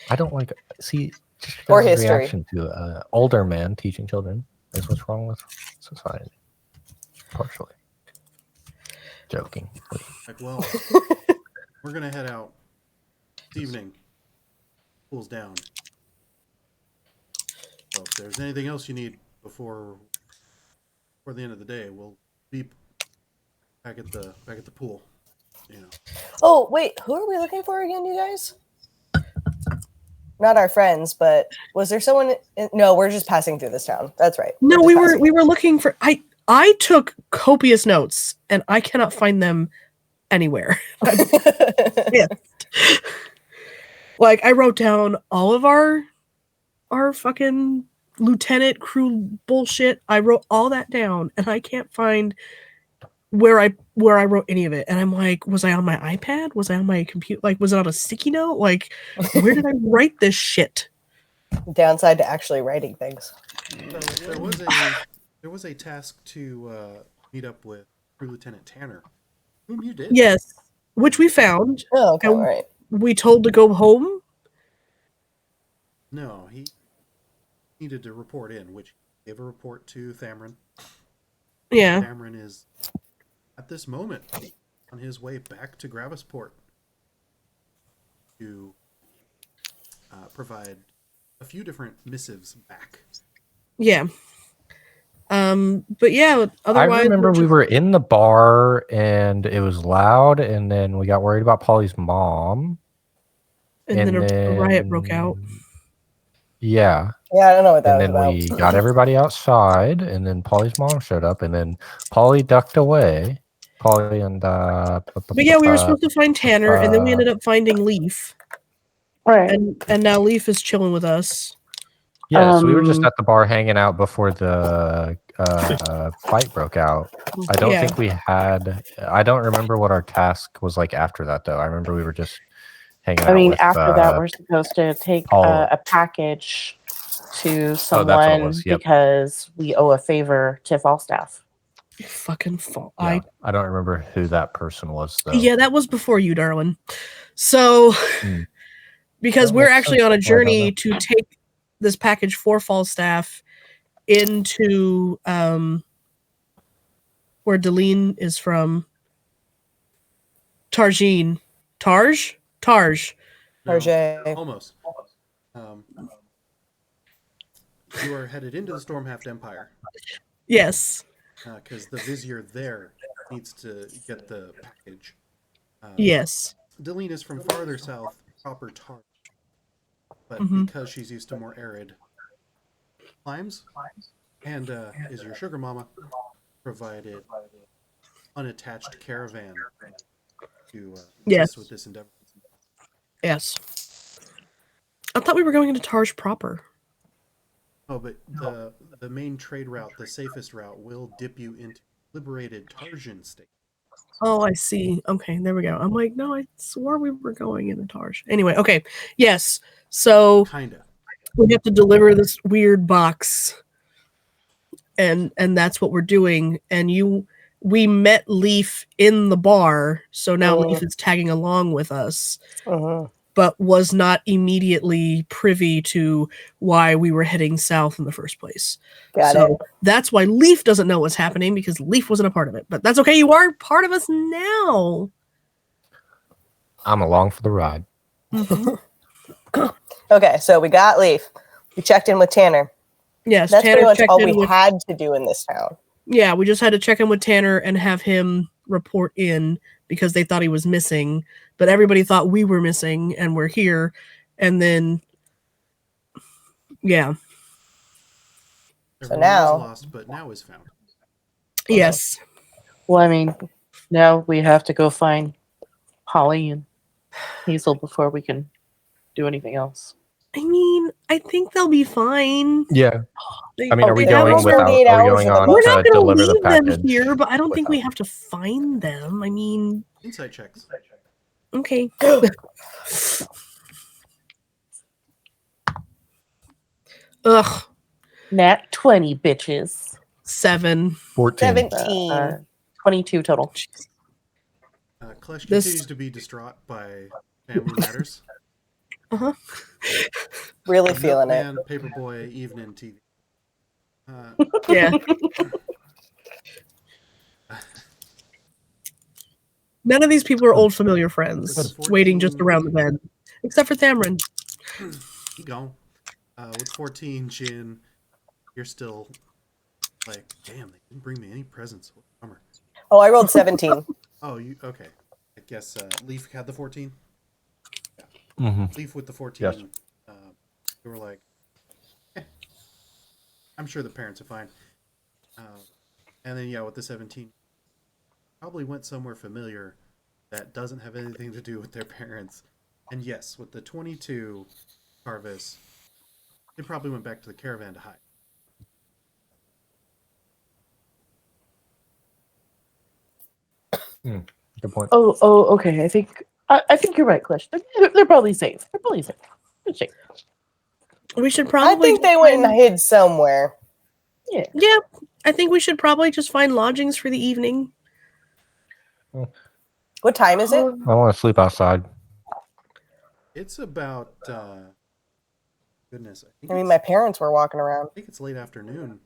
I don't like see. Just Or guys' history. reaction to older man teaching children is what's wrong with society. Partially. Joking. Like, well, we're gonna head out this evening. School's down. So if there's anything else you need before the end of the day, we'll be back at the pool. You know. Oh, wait, who are we looking for again, you guys? Not our friends, but was there someone no, we're just passing through this town. That's right. No, We're we were looking for I took copious notes and I cannot find them anywhere. Yeah. Like I wrote down all of our fucking lieutenant crew bullshit. I wrote all that down and I can't find where I wrote any of it. And I'm like, was I on my iPad? Was I on my computer? Like, was it on a sticky note? Like, where did I write this shit? downside to actually writing things. So there was a task to meet up with Crew Lieutenant Tanner, whom you did. Yes, which we found. Oh, okay, And all right. we told to go home. No, he needed to report in, which he gave a report to Thamrin. Yeah. Thamrin is at this moment on his way back to Gravisport to provide a few different missives back. Yeah. But yeah, otherwise I remember we were in the bar and it was loud, and then we got worried about Polly's mom. and then a riot broke out. Yeah. Yeah, I don't know what that And was then about. we got everybody outside, and then Polly's mom showed up, and then Polly ducked away. Polly and But yeah, we were supposed to find Tanner, and then we ended up finding Leaf. Right. And now Leaf is chilling with us. Yeah, so we were just Um, at the bar hanging out before the fight broke out. I don't Yeah. think we had. I don't remember what our task was like after that, though. I remember we were just hanging out. I mean, with, after that, we're supposed to take Paul. a package to what it someone was, yep. because we owe a favor to Falstaff. Fucking fall. Yeah, I don't remember who that person was, though. Yeah, that was before you, darling. So, Hmm. because That we're makes actually sense. on a Why don't journey know? to take this package for Falstaff into where Deline is from. Tarjeen. Tarj? Tarj. No, RJ. almost. You are headed into the Stormhaft Empire Yes. because the Vizier there needs to get the package. Yes. Deline is from farther south, proper Tarj, but Mhm. because she's used to more arid climes, and is your sugar mama, provided unattached caravan to Yes. assist with this endeavor. Yes. I thought we were going into Tarj proper. Oh, but the main trade route, the safest route, will dip you into liberated Tarjan state. Oh, I see. Okay, there we go. I'm like, no, I swore we were going into Tarj. Anyway, okay. Yes. So Kinda. we have to deliver this weird box. And that's what we're doing. And we met Leaf in the bar, so now Oh. Leaf is tagging along with us, Uh-huh. but was not immediately privy to why we were heading south in the first place. Got So it. that's why Leaf doesn't know what's happening, because Leaf wasn't a part of it. But that's okay, you are part of us now. I'm along for the ride. Mhm. Okay, so we got Leaf. We checked in with Tanner. Yes, That's Tanner pretty much checked all in we with- had to do in this town. Yeah, we just had to check in with Tanner and have him report in because they thought he was missing, but everybody thought we were missing and we're here. And then, yeah, Everyone now- was lost, but now is found. yes. Well, I mean, now we have to go find Holly and Hazel before we can do anything else. I mean, I think they'll be fine. Yeah. They- I mean, are we they have going all their- without? 48 Are we hours going for the on most We're to not going to deliver the leave them package? here, but I don't think we without- have to find them. I mean, Insight checks. okay. Ugh, Nat 20, bitches. 7. 14. 17. 22 total. Klesh This- continues to be distraught by family matters. Really feeling it. Man, Paperboy, evening TV. Yeah. None of these people are old familiar friends Good. waiting just around the bend, except for Thamrin. He gone. With 14, Jin, you're still like, damn, they didn't bring me any presents. What a bummer. Oh, I rolled 17. Oh, you okay? I guess Leaf had the 14. Mm-hmm. Leaf with the 14. Yes. You were like, I'm sure the parents are fine. And then, yeah, with the 17, probably went somewhere familiar that doesn't have anything to do with their parents. And yes, with the 22 Karvis, they probably went back to the caravan to hide. Good point. Oh, okay. I think you're right, Klesh. They're probably safe. They're probably safe. They're safe. We should I probably. think they went and hid somewhere. Yeah. Yeah, I think we should probably just find lodgings for the evening. What time is it? I want to sleep outside. It's about, goodness, I mean, my parents were walking around. I think it's late afternoon.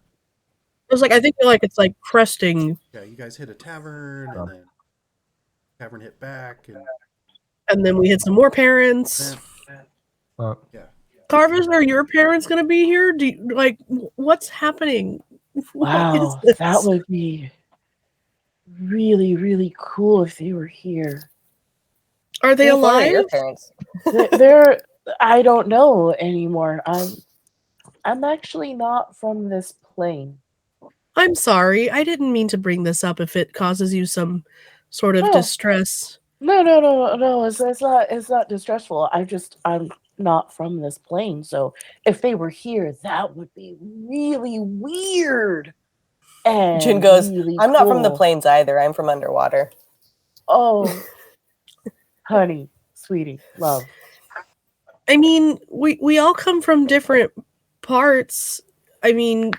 I was like, I think it's like cresting, Yeah, you guys hit a tavern, and then tavern hit back, and then we hit some more parents. yeah. Karvis, are your parents going to be here? Do you, like, what's happening? What is Wow, this? that would be really, really cool if they were here. Are they Leaf, where are your alive? parents? They're I don't know anymore. I'm actually not from this plane. I'm sorry. I didn't mean to bring this up if it causes you some sort of Oh. distress. No. It's not distressful. I'm not from this plane. So if they were here, that would be really weird. And Jin goes, really I'm not from the cool. plains either. I'm from underwater. Oh, honey, sweetie, love. I mean, we all come from different parts. I mean,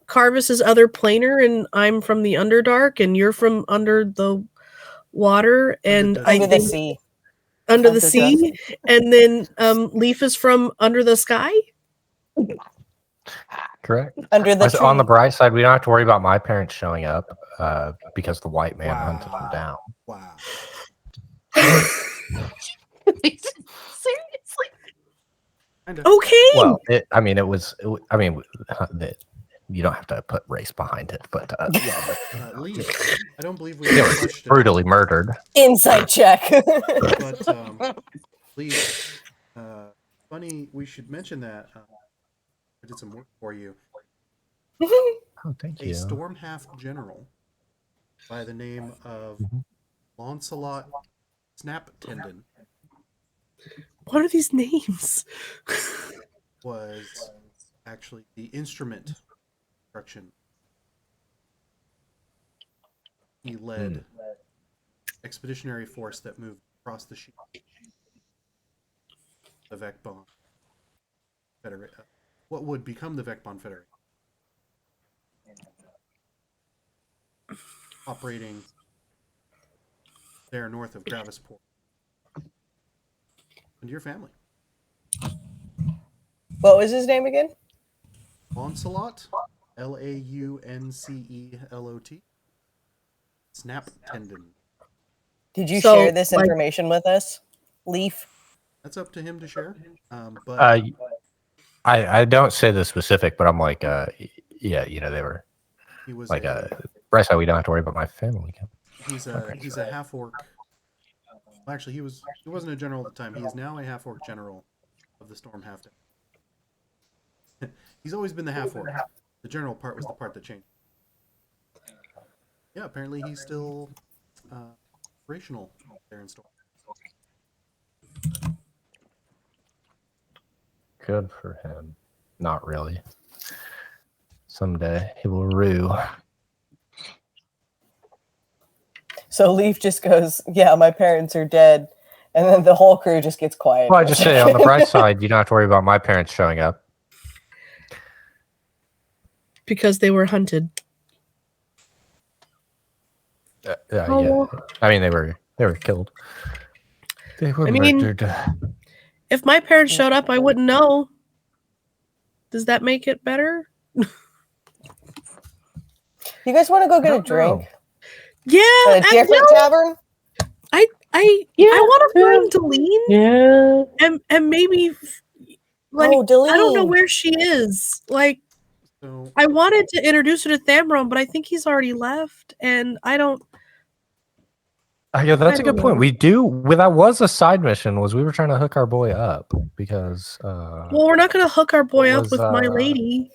Karvis is other planar, and I'm from the Underdark, and you're from under the water, and the I Under the think sea. under the Under the sea, and then Leaf is from under the sky. Correct. Under the tree. On the bright side, we don't have to worry about my parents showing up because the white man hunted them down. Wow. Seriously? Kind of. Okay. Well, you don't have to put race behind it, but Leaf, I don't believe we they were questioned. brutally murdered. Insight check. But Leaf, funny, we should mention that I did some work for you. Oh, thank A you. storm half general by the name of Lancelot Snap Tendon What are these names? was actually the instrument construction. He led expeditionary force that moved across the sheet. The Vecbon Federation. What would become the Vecbon Federation. Operating there north of Gravisport. And your family. What was his name again? Lancelot, Launcelot. Snap Tendon. Did you So, share this like- information with us? Leaf? That's up to him to share. But I don't say the specific, but I'm like, yeah, they were he was like bright side. We don't have to worry about my family. he's a half orc. Well, actually, he wasn't a general at the time. He is now a half orc general of the Storm Half. He's always been the half orc. The general part was the part that changed. Yeah, apparently he's still operational there in Storm. Good for him. Not really. Someday he will rue. So Leaf just goes, yeah, my parents are dead. And then the whole crew just gets quiet. Well, I for a just say on the second. bright side, you don't have to worry about my parents showing up. Because they were hunted. Yeah. Oh. I mean, they were killed. They were I mean- murdered. If my parents showed up, I wouldn't know. Does that make it better? You guys want to go get a don't drink? know. Yeah, At a different tavern? I want to find Deline Yeah. and maybe like Oh, Deline. I don't know where she is. Like So I wanted to introduce her to Thamron, but I think he's already left, and I don't. Yeah, that's I a good don't point. know. We do. Well, that was a side mission. Was we were trying to hook our boy up because. Well, we're not gonna hook our boy What up was, with my lady.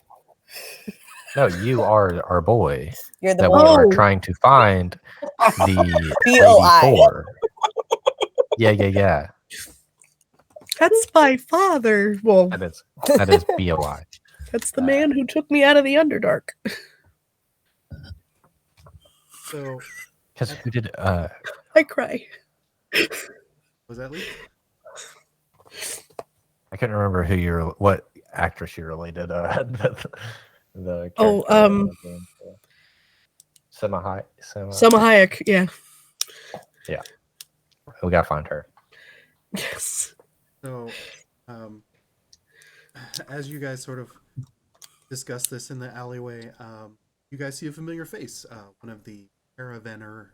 No, you are our boy You're the that boy. we are Oh. trying to find the BOI. lady for. Yeah. That's my father. Well, That is BOI. that's the man who took me out of the Underdark. so Because we did. I cry. was that Lee? I couldn't remember what actress you related. The Oh, character Selma Selma Hayek. Yeah. We gotta find her. Yes. So, as you guys sort of discuss this in the alleyway, you guys see a familiar face. One of the caravannery?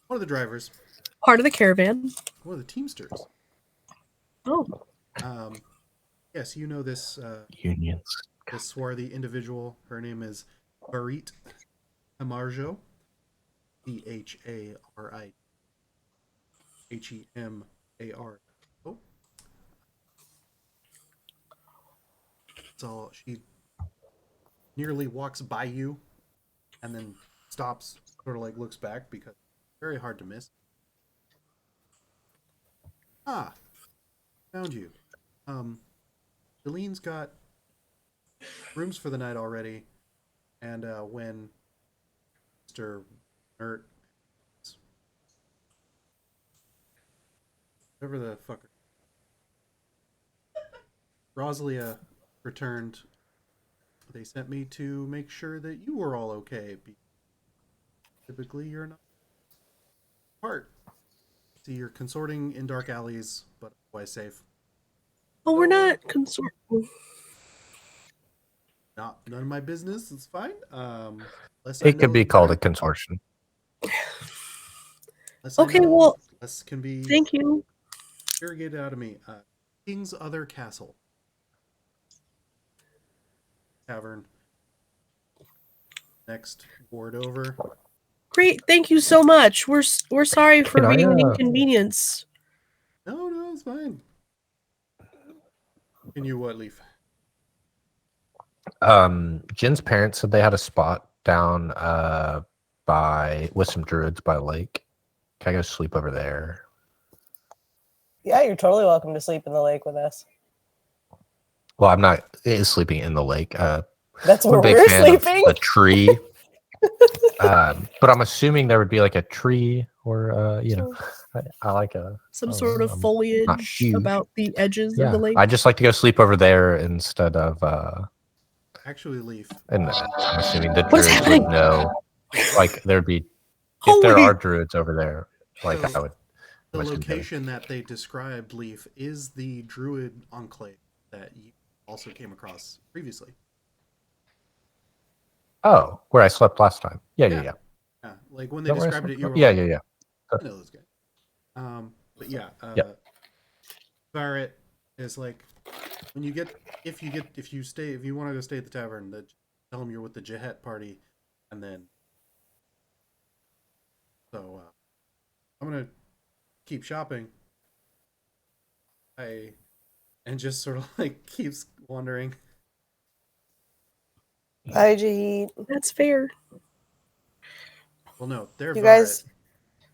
One of the drivers. Part of the caravan. One of the teamsters. Oh. Yes, you know this Unions. this swarthy individual. Her name is Barit Hamarjo. Bhari Hemar. Oh. So she nearly walks by you and then stops, sort of like looks back because it's very hard to miss. Ah, found you. Jalene's got rooms for the night already, and when Mr. Nert, whatever the fucker, Rosalia returned, they sent me to make sure that you were all okay. Typically, you're not part. See, you're consorting in dark alleys, but otherwise safe. Oh, we're not concerned. None of my business. It's fine. It could be called a consortium. Okay, well, less can be thank you. irrigated out of me. King's Other Castle. Tavern. Next ward over. Great, thank you so much. We're sorry for Can I, being an inconvenience. No, it's fine. Can you what, Leaf? Jin's parents said they had a spot down with some druids by the lake. Can I go sleep over there? Yeah, you're totally welcome to sleep in the lake with us. Well, I'm not sleeping in the lake. That's I'm a where big we're fan of sleeping. the tree. But I'm assuming there would be like a tree or I like Some sort of not foliage huge. about the edges of Yeah, the lake. I just like to go sleep over there instead of Actually, Leaf. and I'm assuming the What's druids happening? would know, like there'd be if there Holy- are druids over there, like So, I would. The I'm assuming they would. location that they described, Leaf, is the Druid Enclave that you also came across previously. Oh, where I slept last time. Yeah. Yeah, like when they Is that where I described it, slept? you were Yeah, like, yeah. I know this guy. But yeah, Yep. Barrett is like, when you get, if you want to go stay at the tavern, tell them you're with the Jahet party, and then, so, I'm gonna keep shopping. And just sort of like keeps wandering. Hi, Jahid. That's fair. Well, no, they're You guys.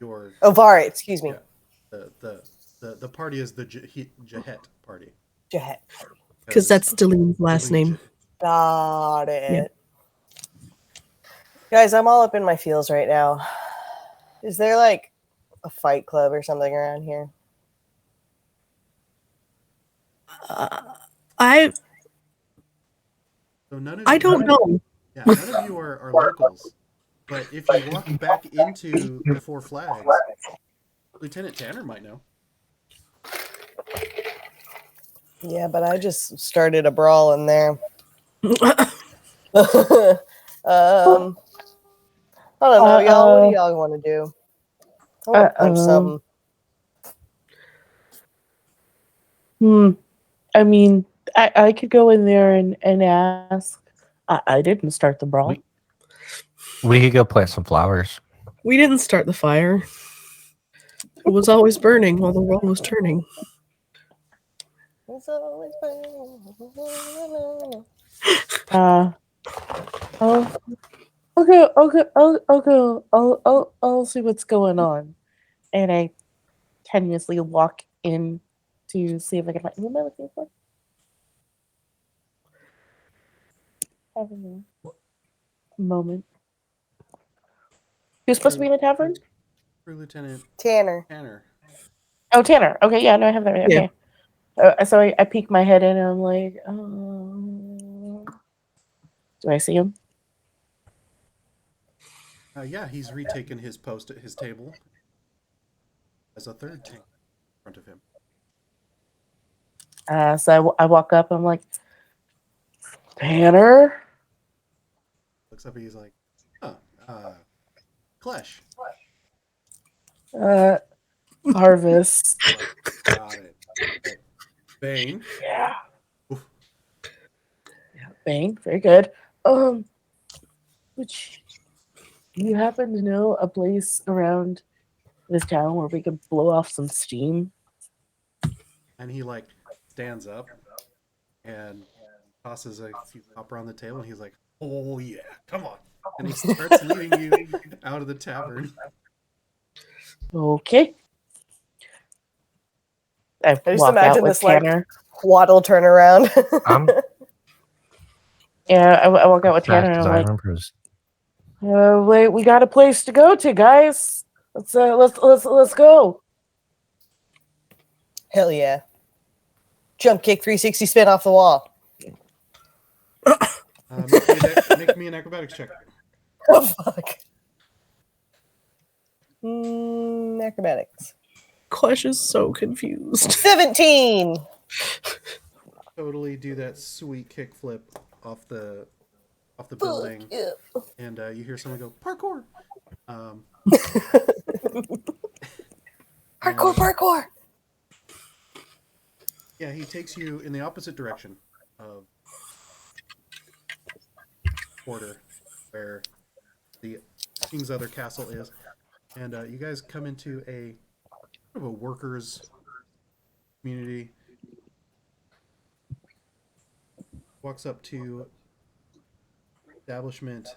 Your Oh, Varit. Excuse me. yeah, the party is the Jahet party. Jahet. Because that's Delene's last name. Got it. Guys, I'm all up in my feels right now. Is there like a fight club or something around here? I So I don't know. Yeah, none of you are locals. But if you walk back into the Four Flags, Lieutenant Tanner might know. Yeah, but I just started a brawl in there. I don't know, y'all. What do y'all want to do? I want to punch something. I mean, I could go in there and ask. I didn't start the brawl. We could go plant some flowers. We didn't start the fire. It was always burning while the world was turning. It's always burning. I'll see what's going on. And I tenuously walk in to see if I can find. What am I looking for? Having a moment. Who's supposed to be in the tavern? For Lieutenant Tanner. Oh, Tanner. Okay, yeah, no, I have that right. Yeah. Okay. So I peek my head in and I'm like, do I see him? Yeah, he's retaken his post at his table. As a third tank in front of him. So I walk up. I'm like, Tanner. Looks up and he's like, Klesh. Karvis. Got it. Okay. Bane. Yeah. Yeah, Bang. Very good. Which you happen to know a place around this town where we could blow off some steam? And he like stands up and tosses a few copper on the table and he's like, oh yeah, come on. And he starts leading you out of the tavern. Okay. I I just walk out imagine with this like Tanner. waddle turnaround. Yeah, I walk out with fast Tanner and as I'm I like, remember is wait, we got a place to go to, guys. Let's go. Hell yeah. Jump kick 360 spin off the wall. Make me an acrobatics check. Oh, fuck. Acrobatics. Klesh is so confused. 17. Totally do that sweet kick flip off the building, Yeah. and you hear someone go parkour. Parkour, parkour. Yeah, he takes you in the opposite direction of Porter, where the king's other castle is, and you guys come into a kind of a workers' community. Walks up to establishment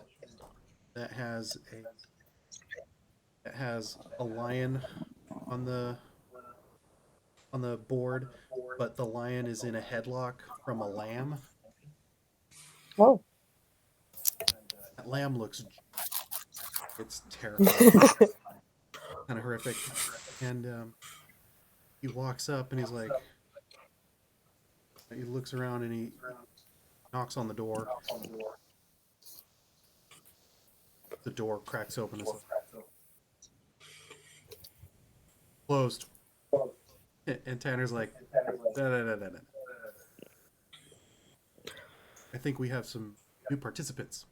that has a lion on the board, but the lion is in a headlock from a lamb. Whoa. That lamb looks, it's terrifying, kind of horrific. And he walks up and he's like, he looks around and he knocks on the door. The door cracks open. It's like, closed. And Tanner's like, da. I think we have some new participants.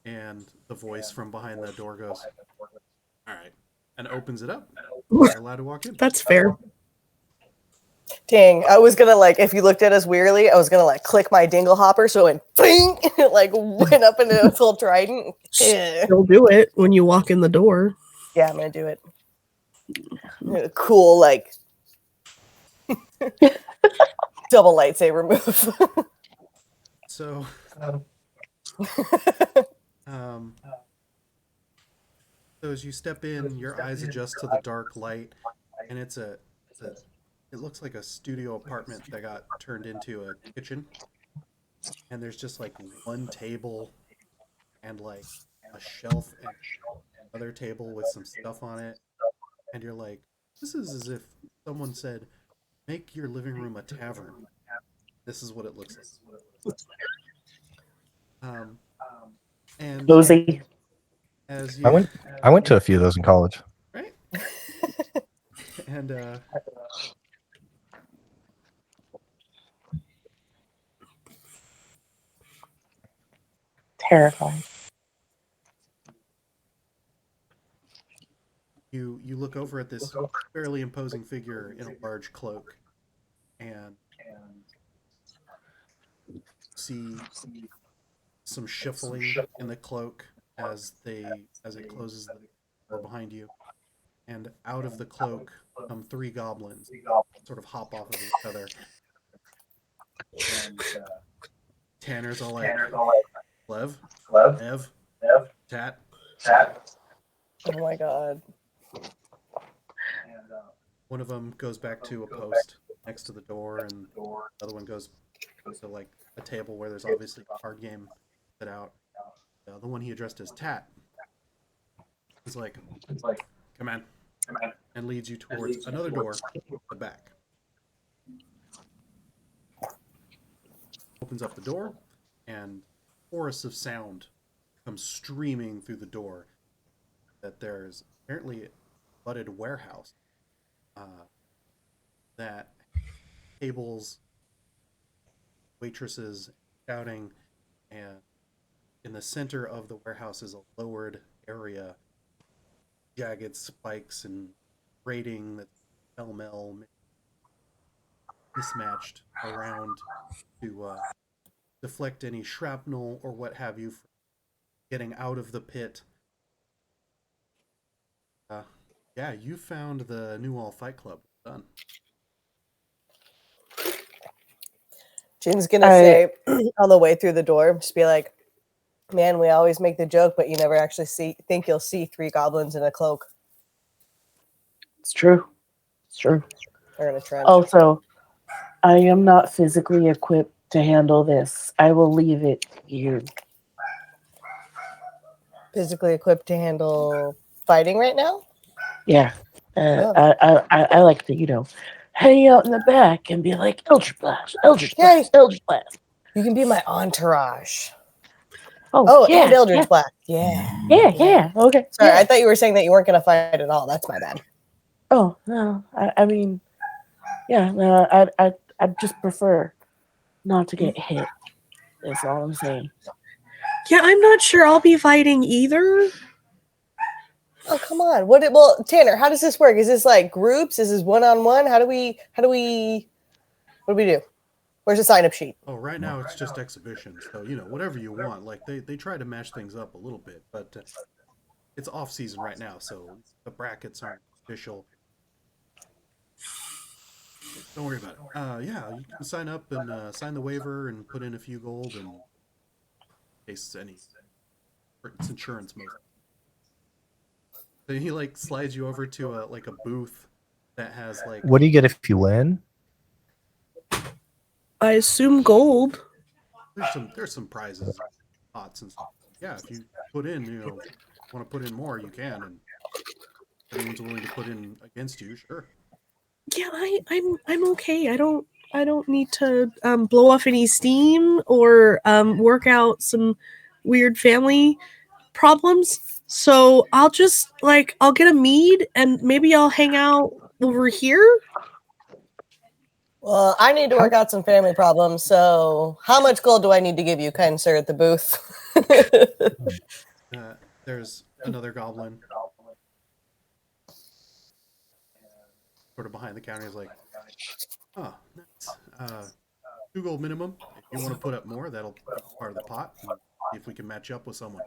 And the voice from behind the door goes, all right, and opens it up. You're allowed to walk in. That's fair. Dang, I was gonna like, if you looked at us weirdly, I was gonna like click my dingle hopper so it went bing, and it like went up into its whole trident. Yeah. You'll do it when you walk in the door. Yeah, I'm gonna do it. Cool, like double lightsaber move. So, so as you step in, your eyes adjust to the dark light, and it looks like a studio apartment that got turned into a kitchen. And there's just like one table and like a shelf and another table with some stuff on it. And you're like, this is as if someone said, make your living room a tavern. This is what it looks like. And Cozy. as you I went to a few of those in college. right, and Terrifying. you look over at this fairly imposing figure in a large cloak, and see some shuffling in the cloak as it closes the door behind you, and out of the cloak come three goblins, sort of hop off of each other. And Tanner's all like, Lev, Ev, Tat. Oh my god. One of them goes back to a post next to the door, and the other one goes to like a table where there's obviously a card game set out. The one he addressed as Tat is like, come on, and leads you towards another door at the back. Opens up the door, and chorus of sound comes streaming through the door. That there's apparently a flooded warehouse. That tables, waitresses shouting, and in the center of the warehouse is a lowered area, jagged spikes and grating that's pell-mell mismatched around to deflect any shrapnel or what have you from getting out of the pit. Yeah, you found the Nuwhal Fight Club. Done. Jin's gonna say on the way through the door, just be like, man, we always make the joke, but you never actually think you'll see three goblins in a cloak. It's true. It's true. Or in a trench. Also, I am not physically equipped to handle this. I will leave it to you. Physically equipped to handle fighting right now? Yeah. Oh. I like to, hang out in the back and be like, Eldritch Blast, Eldritch Yay. Blast, Eldritch Blast. You can be my entourage. Oh, yeah, and Eldritch yeah. Blast. Yeah. Yeah. Okay. Sorry, yeah. I thought you were saying that you weren't going to fight at all. That's my bad. Oh, no. I mean, yeah, no, I just prefer not to get hit. That's all I'm saying. Yeah, I'm not sure I'll be fighting either. Oh, come on. Well, Tanner, how does this work? Is this like groups? Is this one-on-one? What do we do? Where's the sign-up sheet? Oh, right now it's just exhibition, so whatever you want. Like they try to match things up a little bit, but it's off season right now, so the brackets aren't official. Don't worry about it. Yeah, you can sign up and sign the waiver and put in a few gold and in case it's insurance mostly. Then he slides you over to a booth that has What do you get if you win? I assume gold. there's some prizes, pots and stuff. Yeah, if you put in, want to put in more, you can, and if anyone's willing to put in against you, sure. Yeah, I'm okay. I don't need to blow off any steam or work out some weird family problems. So I'll just I'll get a mead and maybe I'll hang out over here. Well, I need to work out some family problems, so how much gold do I need to give you, kind sir, at the booth? There's another goblin sort of behind the counter. He's like, oh, nice. 2 gold minimum. If you want to put up more, that'll be part of the pot. And see if we can match up with someone.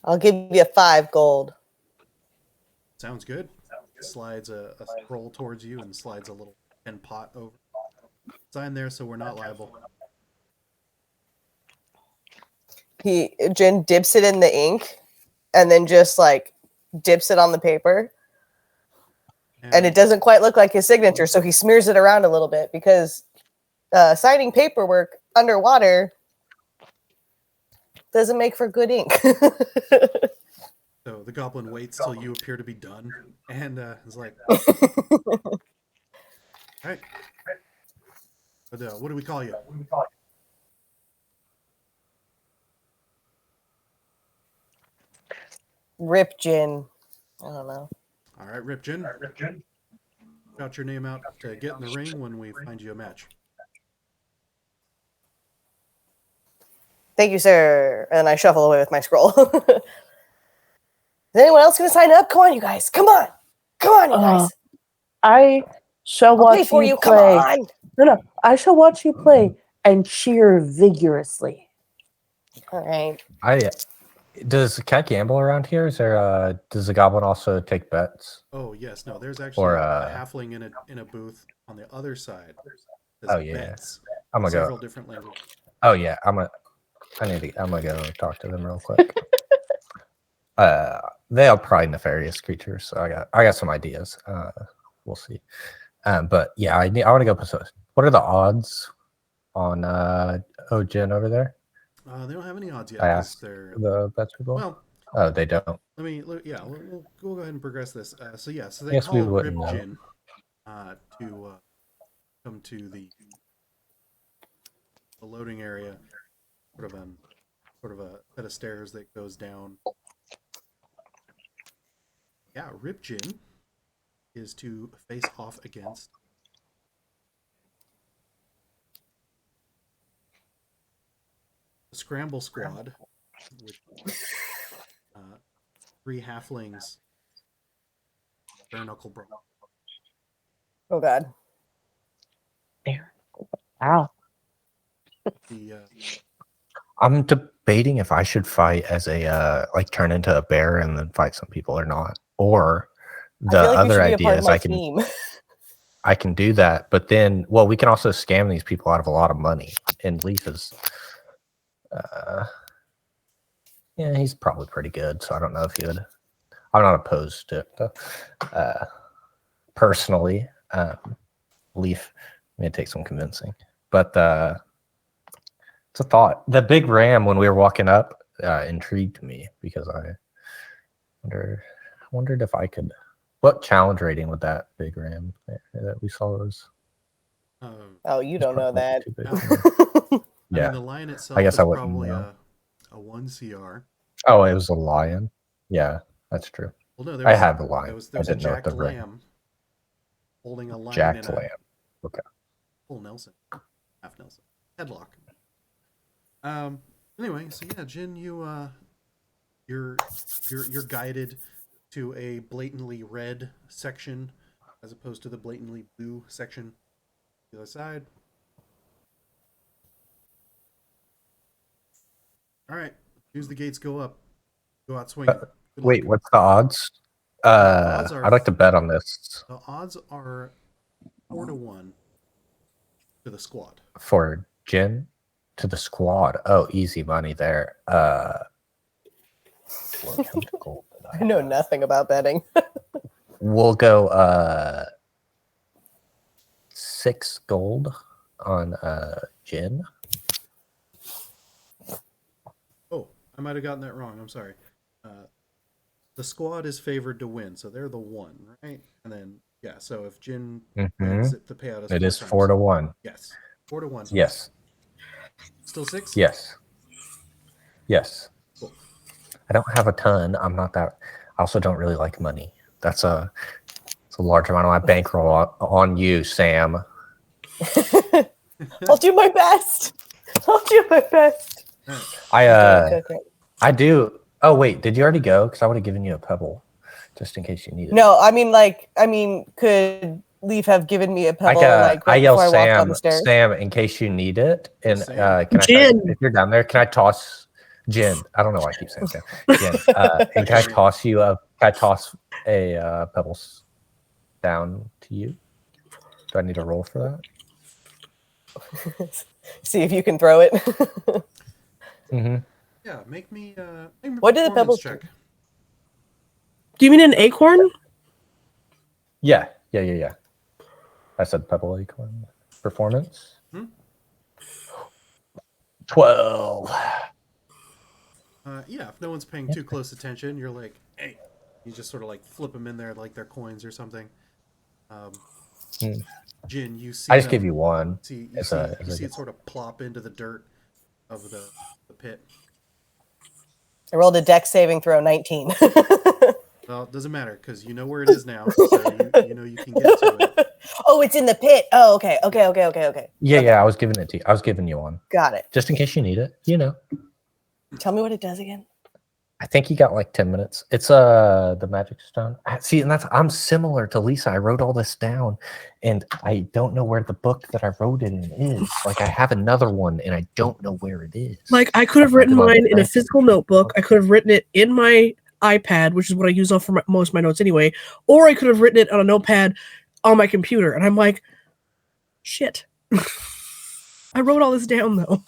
I'll give you 5 gold. Sounds good. Slides a scroll towards you and slides a little pen pot over. Sign there so we're not liable. Jin dips it in the ink and then just dips it on the paper. And it doesn't quite look like his signature, so he smears it around a little bit because signing paperwork underwater doesn't make for good ink. So the goblin waits till you appear to be done and is like, all right. But what do we call you? Rip Jin. I don't know. All right, Ripjin. Shout your name out to get in the ring when we find you a match. Thank you, sir. And I shuffle away with my scroll. Is anyone else going to sign up? Come on, you guys. Come on. Come on, you guys. I shall I'll pay watch for you you. play. Come on. No. I shall watch you play and cheer vigorously. All right. Does the cat gamble around here? Is there does the goblin also take bets? Oh yes, no. There's actually a halfling in a booth on the other side. Oh yeah, bets. I'm gonna Several go. different languages. Oh yeah, I'm gonna go talk to them real quick. They are probably nefarious creatures, so I got some ideas. We'll see. But yeah, I want to go. What are the odds on Jin over there? They don't have any odds yet. I asked they're the bets people. well. Oh, they don't. We'll go ahead and progress this. So they Yes, we call wouldn't Ripjin to come to the loading area. Sort of a set of stairs that goes down. Yeah, Ripjin is to face off against the Scramble Squad, with 3 halflings, bare knuckle brawl. Oh, God. Wow. I'm debating if I should fight as a turn into a bear and then fight some people or not. Or the other idea is I can do that, but then we can also scam these people out of a lot of money. And Leaf is he's probably pretty good, so I don't know if he would. I'm not opposed to it though. personally. Leaf may take some convincing, but it's a thought. The big ram when we were walking up intrigued me because I wondered if I could. What challenge rating would that big ram that we saw was? Oh, you don't know that. Yeah, I mean, the lion itself I guess is I wouldn't probably know. a 1 CR. Oh, it was a lion. Yeah, that's true. Well, no, I had the lion. There was I a didn't know what jacked the ram. lamb holding a lion Jacked in a lamb. Okay. full Nelson, half Nelson, headlock. Anyway, so yeah, Jin, you're guided to a blatantly red section as opposed to the blatantly blue section on the other side. All right, as the gates go up, go out swinging. Wait, what's the odds? odds are- I'd like to bet on this The odds are 4-1 to the squad. for Jin to the squad. Oh, easy money there. I know nothing about betting. We'll go 6 gold on Jin. Oh, I might have gotten that wrong. I'm sorry. The squad is favored to win, so they're the 1, right? And then yeah, so if Jin wins, the payout is It is 4 4-1. Yes, 4-1. Yes. Still 6. Yes. Yes. Cool. I don't have a ton. I'm not that. I also don't really like money. It's a large amount of my bankroll on you, Sam. I'll do my best. I'll do my best. I do. Oh wait, did you already go? Because I would have given you a pebble, just in case you needed. No, could Leaf have given me a pebble I yell before I walked down Sam, the stairs? Sam, in case you need it. And Sam. if you're down there, can I toss Jin? I don't know why I keep saying Sam. Jin, and can I toss you a? Can I toss a pebbles down to you? Do I need a roll for that? See if you can throw it. Mm-hmm. Yeah, make me What did the pebbles check. Do you mean an acorn? Yeah. I said pebble acorn performance. 12. Yeah, if no one's paying too close attention, you're like, hey, you just sort of like flip them in there like they're coins or something. Jin, you see? I just give you one. You as see a it sort of plop into the dirt of the pit. I rolled a dex saving throw 19. Well, it doesn't matter because you know where it is now, so you know you can get to it. Oh, it's in the pit. Oh, okay. Yeah, I was giving it to you. I was giving you one. Got it. Just in case you need it, you know. Tell me what it does again. I think you got like 10 minutes. It's the magic stone. See, and I'm similar to Lisa. I wrote all this down and I don't know where the book that I wrote it in is. Like I have another one and I don't know where it is. Like I could have written mine in a physical notebook. I could have written it in my iPad, which is what I use for most of my notes anyway, or I could have written it on a notepad on my computer. And I'm like, shit. I wrote all this down though.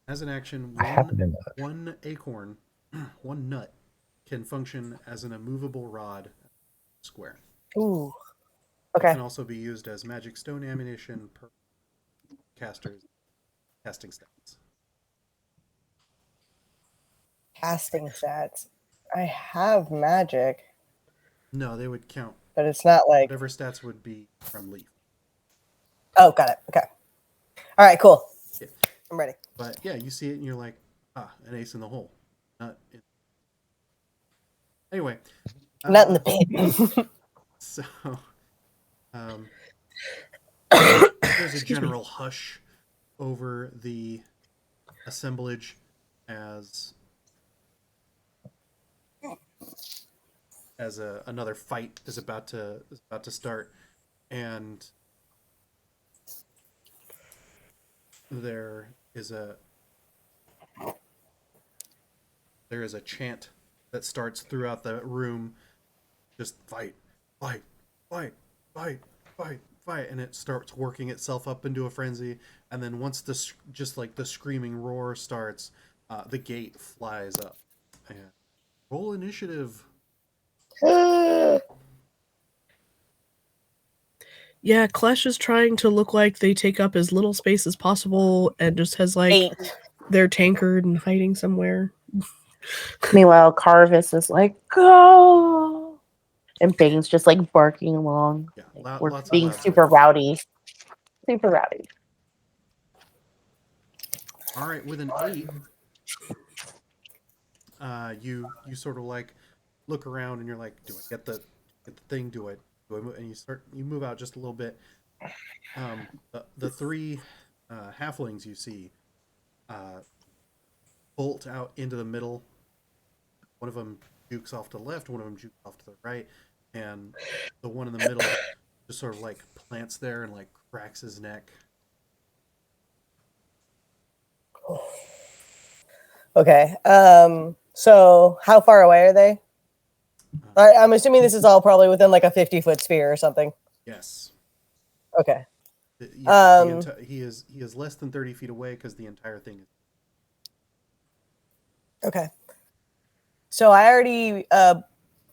As an action, one acorn, one nut, can function as an immovable rod square. Ooh. Okay. It can also be used as magic stone ammunition per caster's casting stats. Casting stats. I have magic. No, they would count. But it's not like whatever stats would be from Leaf. Oh, got it. Okay. All right, cool. Yeah. I'm ready. But yeah, you see it and you're like, an ace in the hole. Anyway. Not in the pit. So, there's a general hush over the assemblage as another fight is about to start, and there is a chant that starts throughout the room, just fight, fight, fight, fight, fight, fight, and it starts working itself up into a frenzy. And then once the screaming roar starts, the gate flies up. And roll initiative. Yeah, Klesh is trying to look like they take up as little space as possible and just has like 8. they're tankered and hiding somewhere. Meanwhile, Karvis is like, go! And Bane's just like barking along. Yeah, Like, we're lots of being loud super noises. rowdy. Super rowdy. All right, with an 8, you sort of like look around and you're like, do I get the thing? Do I move? And you move out just a little bit. The 3 halflings you see bolt out into the middle. One of them jukes off to the left, one of them jukes off to the right, and the one in the middle just sort of like plants there and like cracks his neck. Okay. So how far away are they? I'm assuming this is all probably within like a 50-foot sphere or something. Yes. Okay. He is less than 30 feet away because the entire thing is. Okay. So I already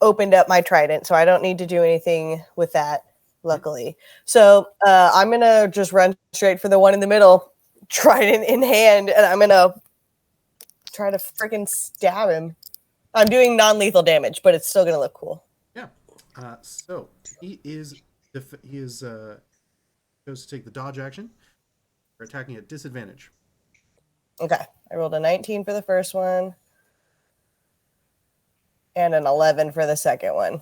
opened up my trident, so I don't need to do anything with that, luckily. So I'm going to just run straight for the one in the middle, trident in hand, and I'm going to try to freaking stab him. I'm doing non-lethal damage, but it's still going to look cool. Yeah. So he chose to take the dodge action. We're attacking at disadvantage. Okay. I rolled a 19 for the first one and an 11 for the second one.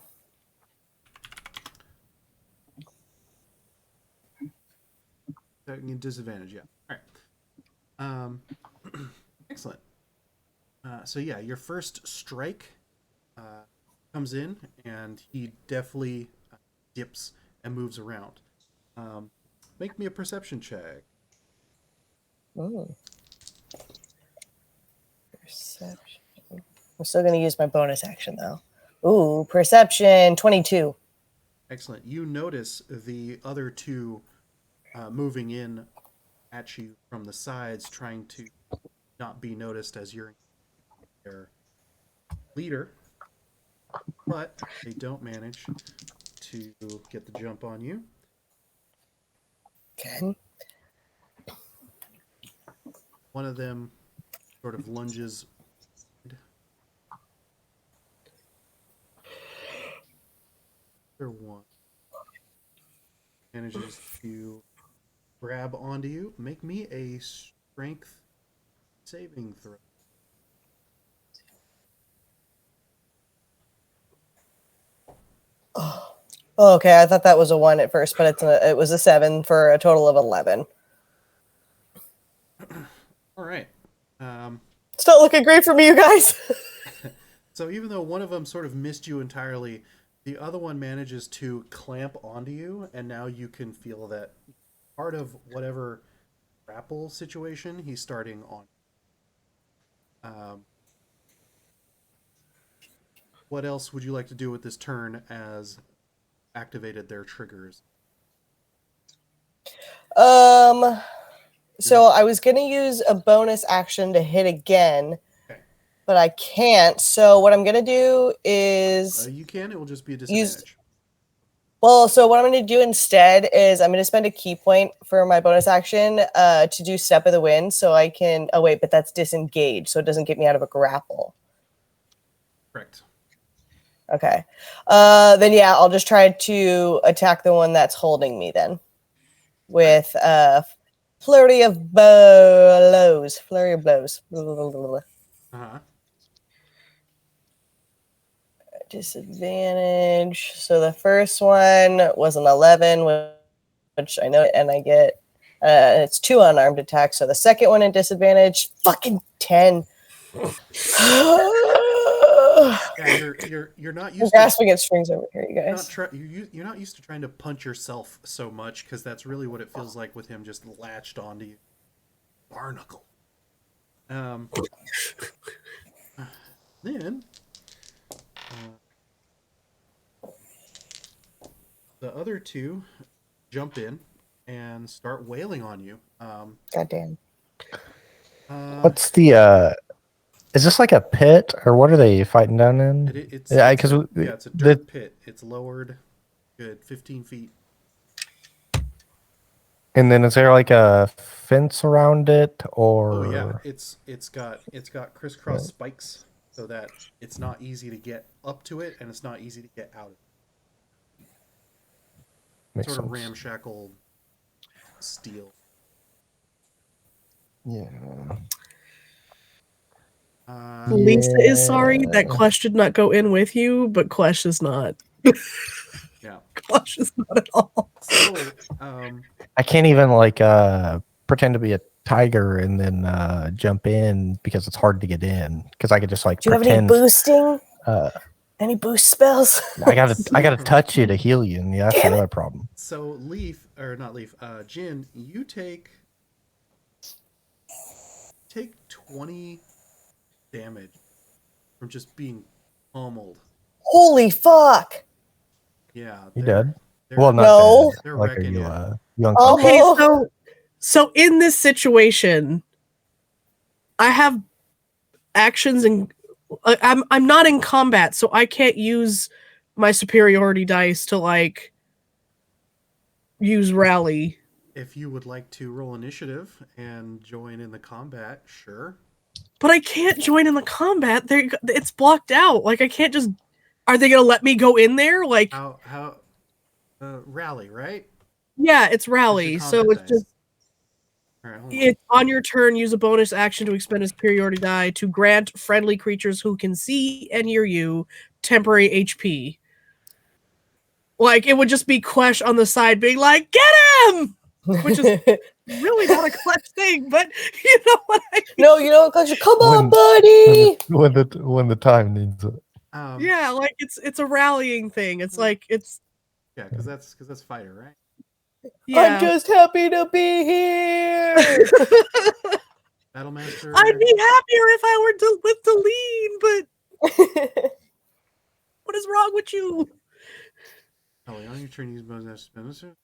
Attacking at disadvantage, yeah. All right. Excellent. So yeah, your first strike comes in, and he definitely dips and moves around. Make me a perception check. Ooh. Perception. I'm still going to use my bonus action, though. Ooh, perception 22. Excellent. You notice the other 2 moving in at you from the sides, trying to not be noticed as you're their leader, but they don't manage to get the jump on you. Okay. One of them sort of lunges. Other one manages to grab onto you. Make me a strength saving throw. Oh, okay. I thought that was a 1 at first, but it was a 7 for a total of 11. All right. It's not looking great for me, you guys. So even though one of them sort of missed you entirely, the other one manages to clamp onto you, and now you can feel that part of whatever grapple situation he's starting on. What else would you like to do with this turn as activated their triggers? So I was going to use a bonus action to hit again, Okay. but I can't. So what I'm going to do is You can. It will just be a disadvantage. So what I'm going to do instead is I'm going to spend a key point for my bonus action to do Step of the Wind, so I can. Oh wait, but that's disengage, so it doesn't get me out of a grapple. Correct. Okay. Then yeah, I'll just try to attack the one that's holding me then with flurry of blows. Flurry of blows. Uh-huh. Disadvantage. So the first one was an 11, which I know, and I get it's 2 unarmed attacks. So the second one in disadvantage, fucking 10. Yeah, you're not I'm used grasping at strings over here, you guys. you're not used to trying to punch yourself so much, because that's really what it feels like with him just latched onto you. Barnacle. Then the other 2 jump in and start wailing on you. Goddamn. What's the is this like a pit, or what are they fighting down in? It's a dirt pit. It's lowered good 15 feet. And then is there like a fence around it, or? Oh yeah, it's got crisscross spikes so that it's not easy to get up to it and it's not easy to get out of it. Makes Sort of sense. ramshackle steel. Yeah. Lisa is sorry that Yeah. Klesh did not go in with you, but Klesh is not. Yeah. Klesh is not at all. So, I can't even like pretend to be a tiger and then jump in because it's hard to get in. Because I could just like Do you pretend. have any boosting? Uh, Any boost spells? I gotta touch you to heal you, and yeah, that's the other problem. so Jin, you take 20 damage from just being pummeled. Holy fuck! Yeah, You dead? they're- Well, not No. dead. They're Like, are wrecking you you. you Oh. unconscious? Okay, so in this situation, I have actions and I'm not in combat, so I can't use my superiority dice to like use rally. If you would like to roll initiative and join in the combat, sure. But I can't join in the combat. It's blocked out. Like I can't just. Are they gonna let me go in there? Like How rally, right? yeah, it's rally. That's So your it's combat dice. just All right, hold on. it's on your turn. Use a bonus action to expend a superiority die to grant friendly creatures who can see and hear you temporary HP. Like it would just be Klesh on the side being like, "Get him!" Which is really not a Klesh thing, but you know what I mean. No, you know what, Klesh? Come on, When- buddy! when the time needs it. Yeah, like it's a rallying thing. It's like it's Yeah, because that's fighter, right? yeah. I'm just happy to be here! Battlemaster. I'd be happier if I were with Deline, but what is wrong with you? Ellie, on your turn, use bonus action.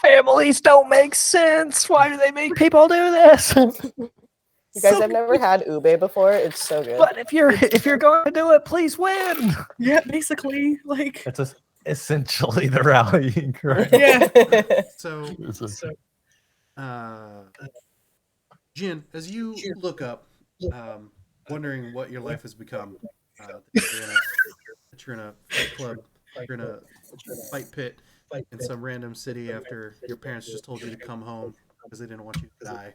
Families don't make sense. Why do they make people do this? You guys have never had ube before? It's so good. But if you're going to do it, please win. Yeah, basically, like It's essentially the rallying cry. yeah. So, Jin, as you look up, wondering what your life has become, that you're in a fight club, you're in a fight pit in some random city after your parents just told you to come home because they didn't want you to die.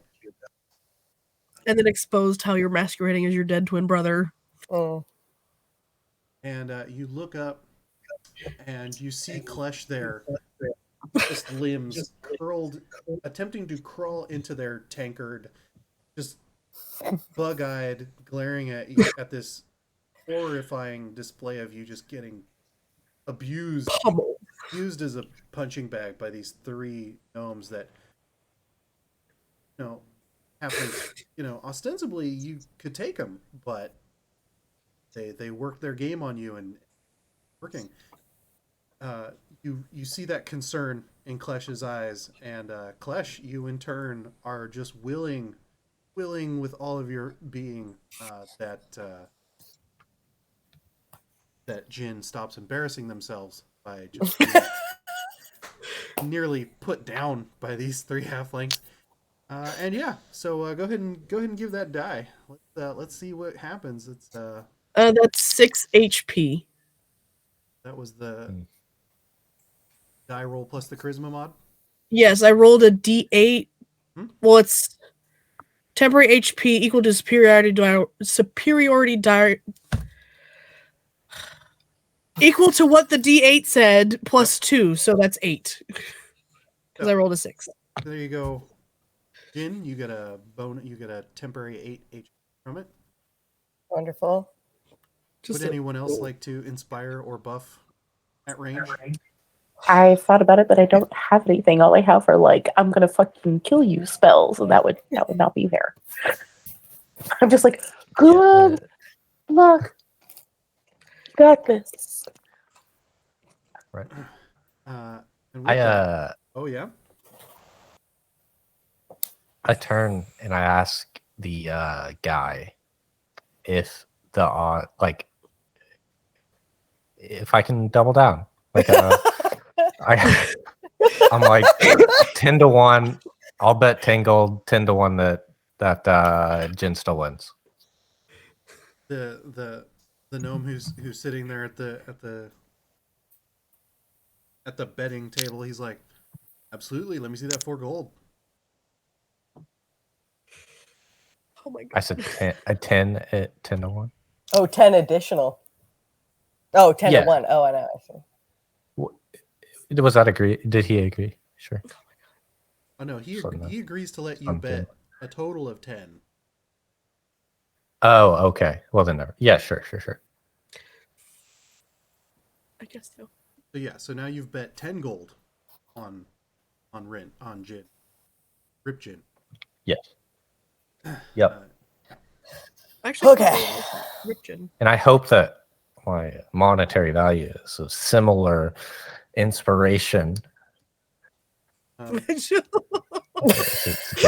And then exposed how you're masquerading as your dead twin brother. Mm. And you look up and you see Klesh there, just limbs curled, attempting to crawl into their tankard, just bug-eyed, glaring at you at this horrifying display of you just getting abused as a punching bag by these three gnomes that, ostensibly you could take them, but they worked their game on you and working. You see that concern in Klesh's eyes, and Klesh, you in turn are just willing with all of your being that Jin stops embarrassing themselves by just being nearly put down by these three halflings. And yeah, so go ahead and give that die. Let's see what happens. It's That's 6 HP. that was the die roll plus the charisma mod. Yes, I rolled a D8. Hmm? Well, it's temporary HP equal to superiority die equal to what the D8 said plus 2, so that's 8. Because I rolled a 6. There you go, Jin. You get a temporary 8 HP from it. Wonderful. Just Would anyone else like to inspire or buff at range? I thought about it, but I don't have anything. All I have are like I'm gonna fucking kill you spells, and that would not be fair. I'm just like, good luck. Got this. Right. And with that- oh yeah. I turn and I ask the guy if if I can double down. Like I I'm like 10-1. I'll bet 10 gold, 10-1 that Jin still wins. The gnome who's sitting there at the betting table, he's like, absolutely, let me see that 4 gold. Oh my god. I said 10 at 10-1. Oh, 10 additional. Oh, 10 Yeah. to 1. Oh, I know. I see. Was that agree? Did he agree? Sure. Oh no, he Something agrees to let you something. bet a total of 10. Oh, okay. Well then, never. Yeah, sure. I guess so. So yeah, so now you've bet 10 gold on Jin. Rip Jin. Yes. Yep. Actually, Okay. Ripton. And I hope that my monetary value is a similar inspiration. It's a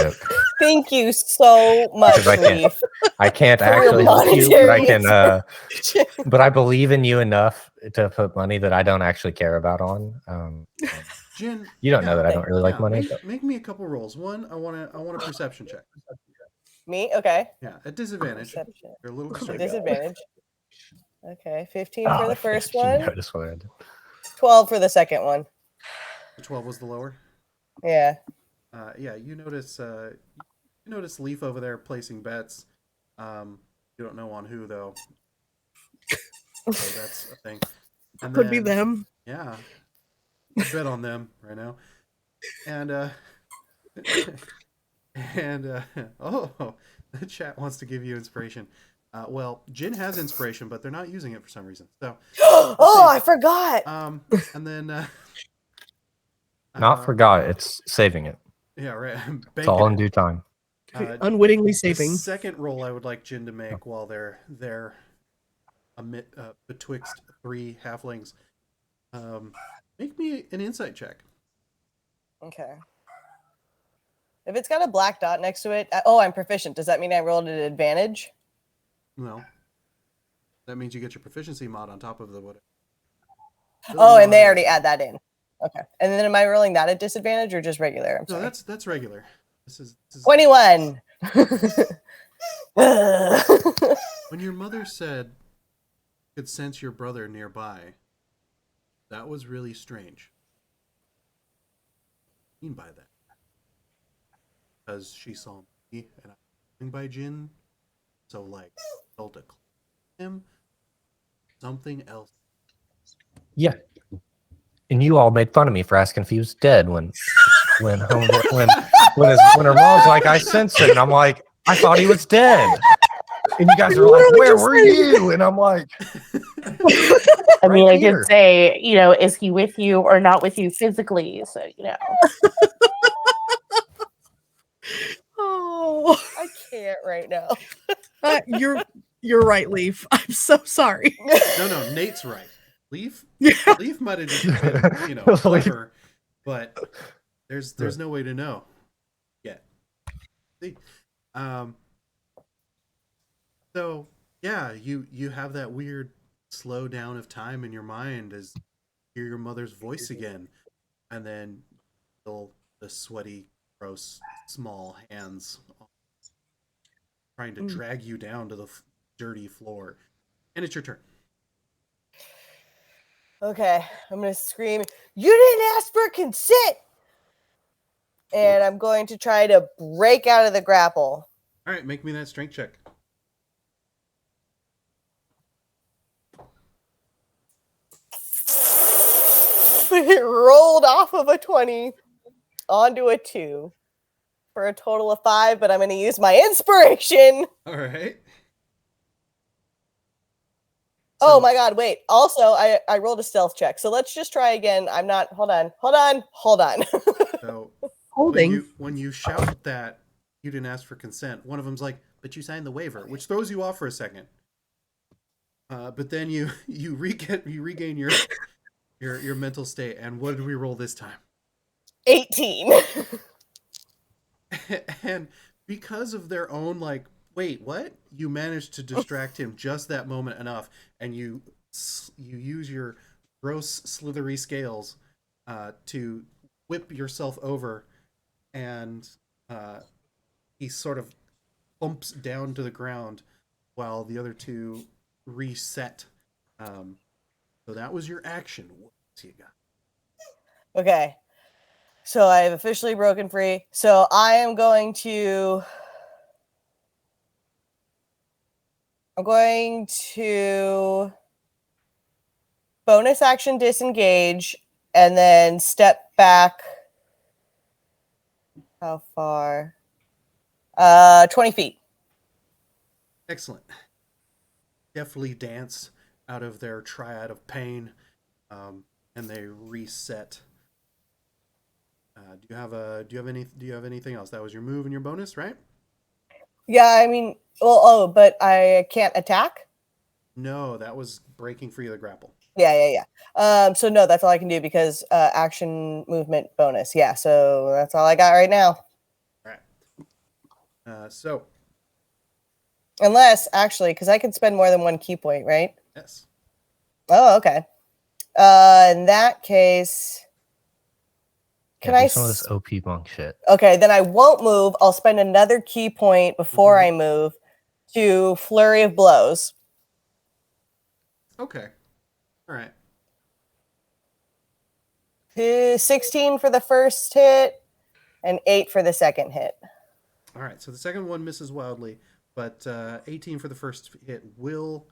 joke. Thank you so much, Because Leaf. I can't For your actually help you, but I monetary can. But I believe in you enough to put money that I don't actually care about on. Jin, You don't know that I don't really like money. Make me a couple rolls. One, I want a perception check. Me? Okay. Yeah, at disadvantage. Perception. You're a little Oh my distracted. Disadvantage. Okay, 15 Oh, for the I first think you one, noticed what I did. 12 for the second one. The 12 was the lower. Yeah. Yeah, you notice Leaf over there placing bets. You don't know on who though. So that's a thing. And Could be then- them. Yeah. I bet on them right now. And oh, the chat wants to give you inspiration. Well, Jin has inspiration, but they're not using it for some reason. So Oh, I forgot. and then Not forgot. It's saving it. Yeah, right. It's all in due time. Unwittingly The saving. second roll I would like Jin to make while they're betwixt 3 halflings. Make me an insight check. Okay. If it's got a black dot next to it, oh, I'm proficient. Does that mean I rolled at advantage? No. That means you get your proficiency mod on top of the whatever. Oh, and they already add that in. Okay. And then am I rolling that at disadvantage or just regular? I'm No, sorry. that's regular. This is 21. When your mother said you could sense your brother nearby, that was really strange. What do you mean by that? Because she saw me and I was going by Jin, so like felt a cl- him. Something else. Yeah. And you all made fun of me for asking if he was dead when her mom's like, I sense it, and I'm like, I thought he was dead. And you guys are like, where were you? And I'm like, I mean, right I here. did say, is he with you or not with you physically? So, Oh, I can't right now. you're right, Leaf. I'm so sorry. No, Nate's right. Leaf Yeah. Leaf might have just been, clever, but there's no way to know yet. See? So yeah, you have that weird slow down of time in your mind as you hear your mother's voice again, and then feel the sweaty, gross, small hands trying to drag you down to the dirty floor, and it's your turn. Okay, I'm going to scream, you didn't ask for consent! And I'm going to try to break out of the grapple. All right, make me that strength check. It rolled off of a 20 onto a 2 for a total of 5, but I'm going to use my inspiration. All right. Oh my god, wait. Also, I rolled a stealth check. So let's just try again. I'm not hold on. So Holding. when you shout that you didn't ask for consent, one of them's like, but you signed the waiver, which throws you off for a second. But then you regain your mental state, and what did we roll this time? 18. And because of their own like, wait, what? You managed to distract him just that moment enough, and you use your gross slithery scales to whip yourself over, and he sort of bumps down to the ground while the other two reset. So that was your action. What you got? Okay. So I've officially broken free. So I am going to bonus action disengage and then step back. How far? 20 feet. Excellent. Deftly dance out of their triad of pain, and they reset. Do you have anything else? That was your move and your bonus, right? Yeah, I mean, but I can't attack? No, that was breaking free of the grapple. Yeah. So no, that's all I can do because action movement bonus. Yeah, so that's all I got right now. All right. So. Unless, actually, because I can spend more than one key point, right? Yes. Oh, okay. In that case, can I some of this OP monk shit? Okay, then I won't move. I'll spend another key point before I move to Flurry of Blows. Okay. All right. 16 for the first hit and 8 for the second hit. All right. So the second one misses wildly, but 18 for the first hit will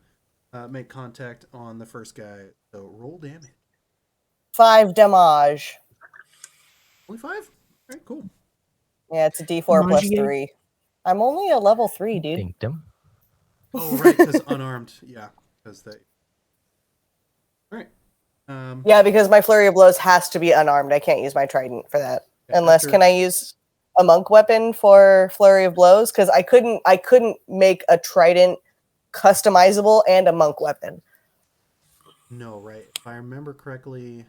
make contact on the first guy. So roll damage. 5 damage. Only 5? All right, cool. Yeah, it's a D4 plus Magic. 3. I'm only a level 3, dude. Dinked him. Oh, right, because unarmed. Yeah, because they. All right. Yeah, because my Flurry of Blows has to be unarmed. I can't use my trident for that. Yeah, Unless, can I use a monk weapon for Flurry of Blows? Because I couldn't make a trident customizable and a monk weapon. No, right. If I remember correctly,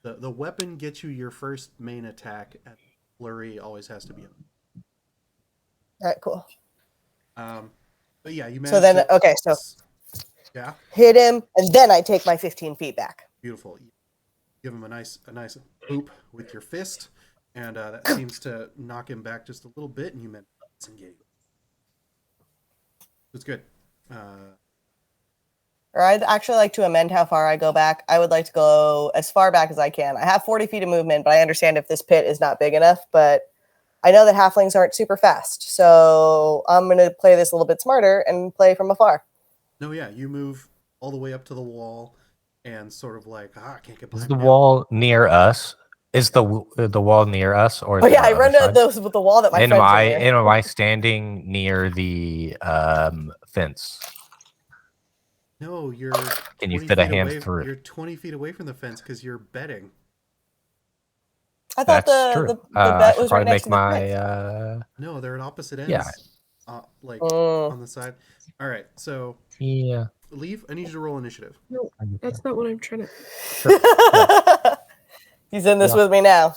the weapon gets you your first main attack. At flurry always has to be. All right, cool. But yeah, you managed. So then, okay, so yeah, hit him, and then I take my 15 feet back. beautiful. You give him a nice boop with your fist, and that seems to knock him back just a little bit, and you managed to disengage. It's good. Or I'd actually like to amend how far I go back. I would like to go as far back as I can. I have 40 feet of movement, but I understand if this pit is not big enough. But I know that halflings aren't super fast. So I'm going to play this a little bit smarter and play from afar. No, yeah, you move all the way up to the wall and sort of like, I can't get behind Is the him. wall near us? Is the wall near us, or? Oh yeah, I run to those with the wall that my friends are near. Am I standing near the fence? No, you're. Can you 20 fit a feet hand away, through? You're 20 feet away from the fence because you're betting. I thought That's true. the I bet should was right probably next make to the pit. my. No, they're at opposite ends. Yeah. On the side. All right, so Yeah. leave. I need you to roll initiative. No, that's not what I'm trying to. Sure. Yeah. He's in this Yeah. with me now.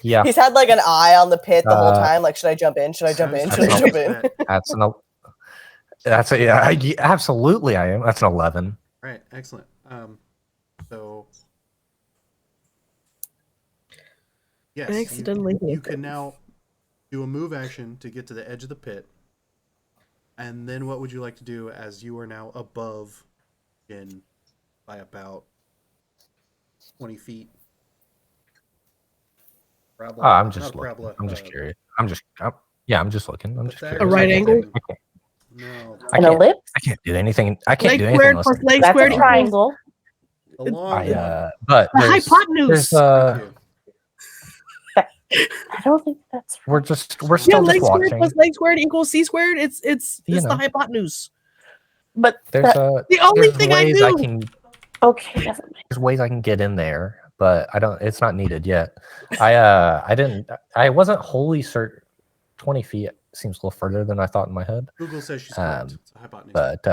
Yeah. He's had like an eye on the pit the whole time. Like, should I jump in? Should I jump in? Should I jump in? Absolutely I am. That's an 11. Right, excellent. So yes, I accidentally you hit can it. now do a move action to get to the edge of the pit. And then what would you like to do as you are now above Jin by about 20 feet? Parabola, I'm just not a looking. parabola, I'm just curious. I'm just looking. I'm just Pythagoras. curious. A right angle? No. An ellipse? I can't do anything. I can't Leg do squared anything. plus leg That's squared a equals triangle. The long one. But the there's hypotenuse. Thank you. I don't think that's we're Yeah, still just leg squared watching. plus leg squared equals c squared. It's You the know. hypotenuse. but There's The only there's thing I ways do. can okay. Never mind. there's ways I can get in there, but I don't. It's not needed yet. I wasn't wholly certain. 20 feet seems a little further than I thought in my head. Google says she's correct. It's a hypotenuse. But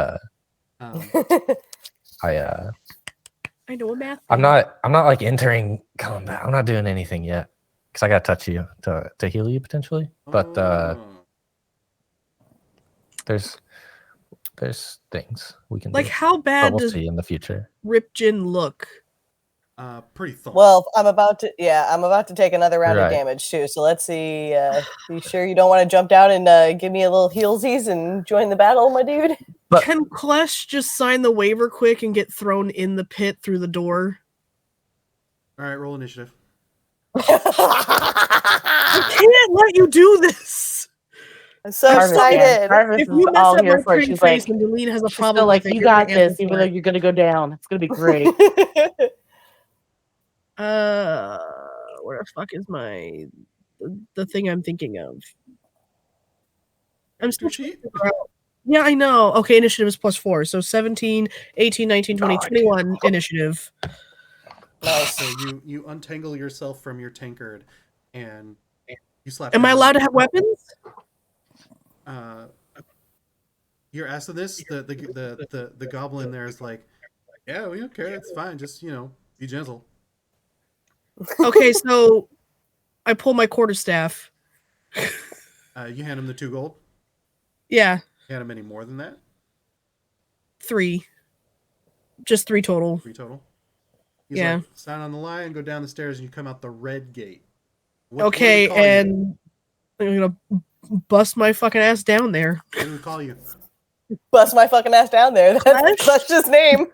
I know a math. I'm not like entering combat. I'm not doing anything yet because I got to touch you to heal you potentially. But Oh. there's things we can Like, do. how But bad we'll does see in the future. Ripjin look? Pretty thump. Well, I'm about to take another round of Right. damage too. So let's see. You sure you don't want to jump down and give me a little heelsies and join the battle, my dude? But- Can Klesh just sign the waiver quick and get thrown in the pit through the door? All right, roll initiative. I can't let you do this. I'm so Karvis, excited. Karvis If is you mess all up here my for it. pretty She's face like, and Deline has a she's problem still like, with it, you you're gonna got this, answer even for though it. you're gonna go down. It's gonna be great. Where the fuck is the thing I'm thinking of? I'm still cheat. Yeah, I know. Okay, initiative is +4. So 17, 18, 19, 20, 21 initiative. Nice. So you untangle yourself from your tankard, and you slap. Am I down. allowed to have weapons? You're asking this. The goblin there is like, yeah, we don't care. It's fine. Just be gentle. Okay, so I pull my quarterstaff. You hand him the 2 gold. Yeah, You hand him any more than that? 3. Just 3 total. 3 total. He's Yeah. like, sign on the line, go down the stairs, and you come out the red gate. What do Okay, we call you? and I'm gonna bust my fucking ass down there. What do we call you? Bust my fucking ass down there. That's Klesh's name.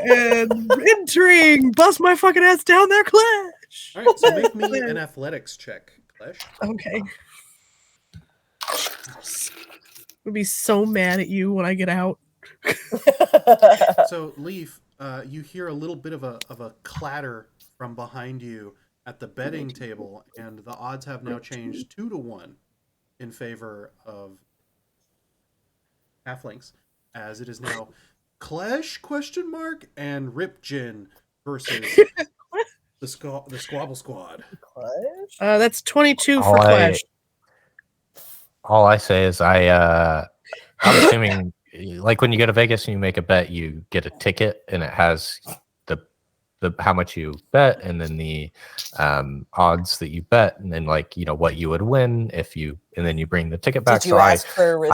And entering, bust my fucking ass down there, Klesh. All right, so make me an athletics check, Klesh. Okay. Would be so mad at you when I get out. So, Leaf, you hear a little bit of a clatter from behind you at the betting table, and the odds have now changed 2-1 in favor of halflings, as it is now Klesh ? And Ripjin versus the Squabble Squad. That's 22 for All Klesh. All I say is I'm assuming like when you go to Vegas and you make a bet, you get a ticket and it has the how much you bet and then the odds that you bet and then what you would win and then you bring the ticket back. Did you ask for a wrist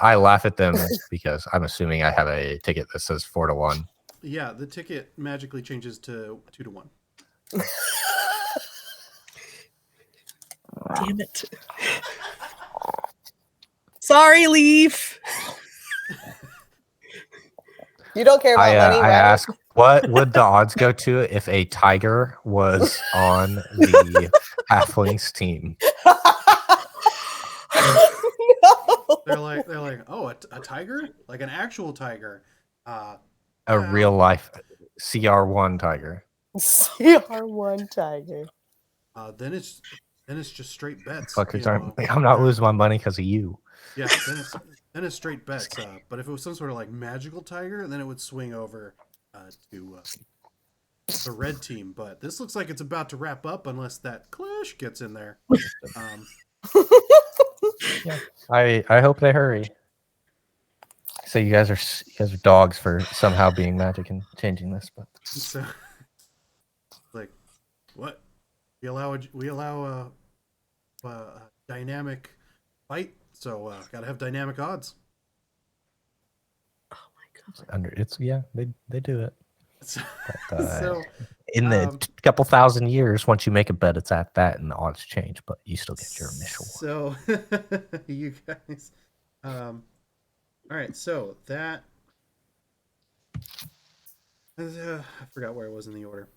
I laugh at them because I'm assuming I have a ticket that says 4-1. Yeah, the ticket magically changes to 2-1. Damn it. Sorry, Leaf. You don't care about money, I right? ask, what would the odds go to if a tiger was on the halflings team? No. They're like, oh, a tiger, like an actual tiger, A real life CR1 tiger. CR1 tiger. then it's just straight bets. Fuckers I'm not losing my money because of you. Yeah, then it's straight bets. But if it was some sort of like magical tiger, then it would swing over to the red team. But this looks like it's about to wrap up unless that Klesh gets in there. I hope they hurry. So you guys are dogs for somehow being magic and changing this, but So, like, what? We allow a dynamic fight, so gotta have dynamic odds. Oh my god. They do it. But, So in the couple thousand years, once you make a bet, it's at that, and the odds change, but you still get your initial one. So you guys, all right. So that I forgot where I was in the order.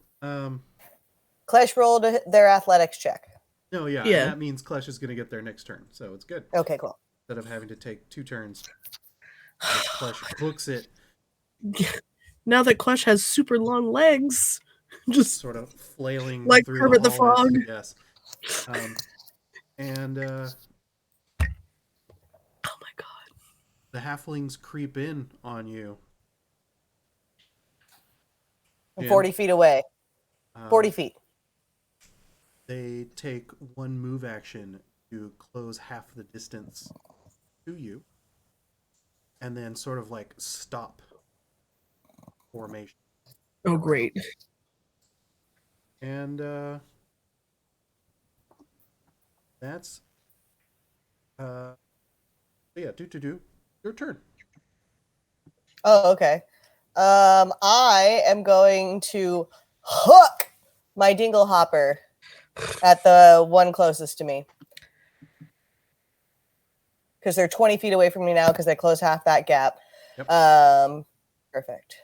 Klesh rolled their athletics check. No, yeah, Yeah. and that means Klesh is going to get their next turn, so it's good. Okay, cool. Instead of having to take 2 turns, Klesh books it. Now that Klesh has super long legs, just Sort of flailing like through Kermit the hallways. Frog. Yes. And oh my god. the halflings creep in on you. I'm Jim. 40 feet away. 40 feet. They take 1 move action to close half the distance to you, and then sort of like stop formation. Oh great. And that's yeah, do your turn. Oh, okay. I am going to hook my dingle hopper at the one closest to me. Because they're 20 feet away from me now because I closed half that gap. Yep. Perfect.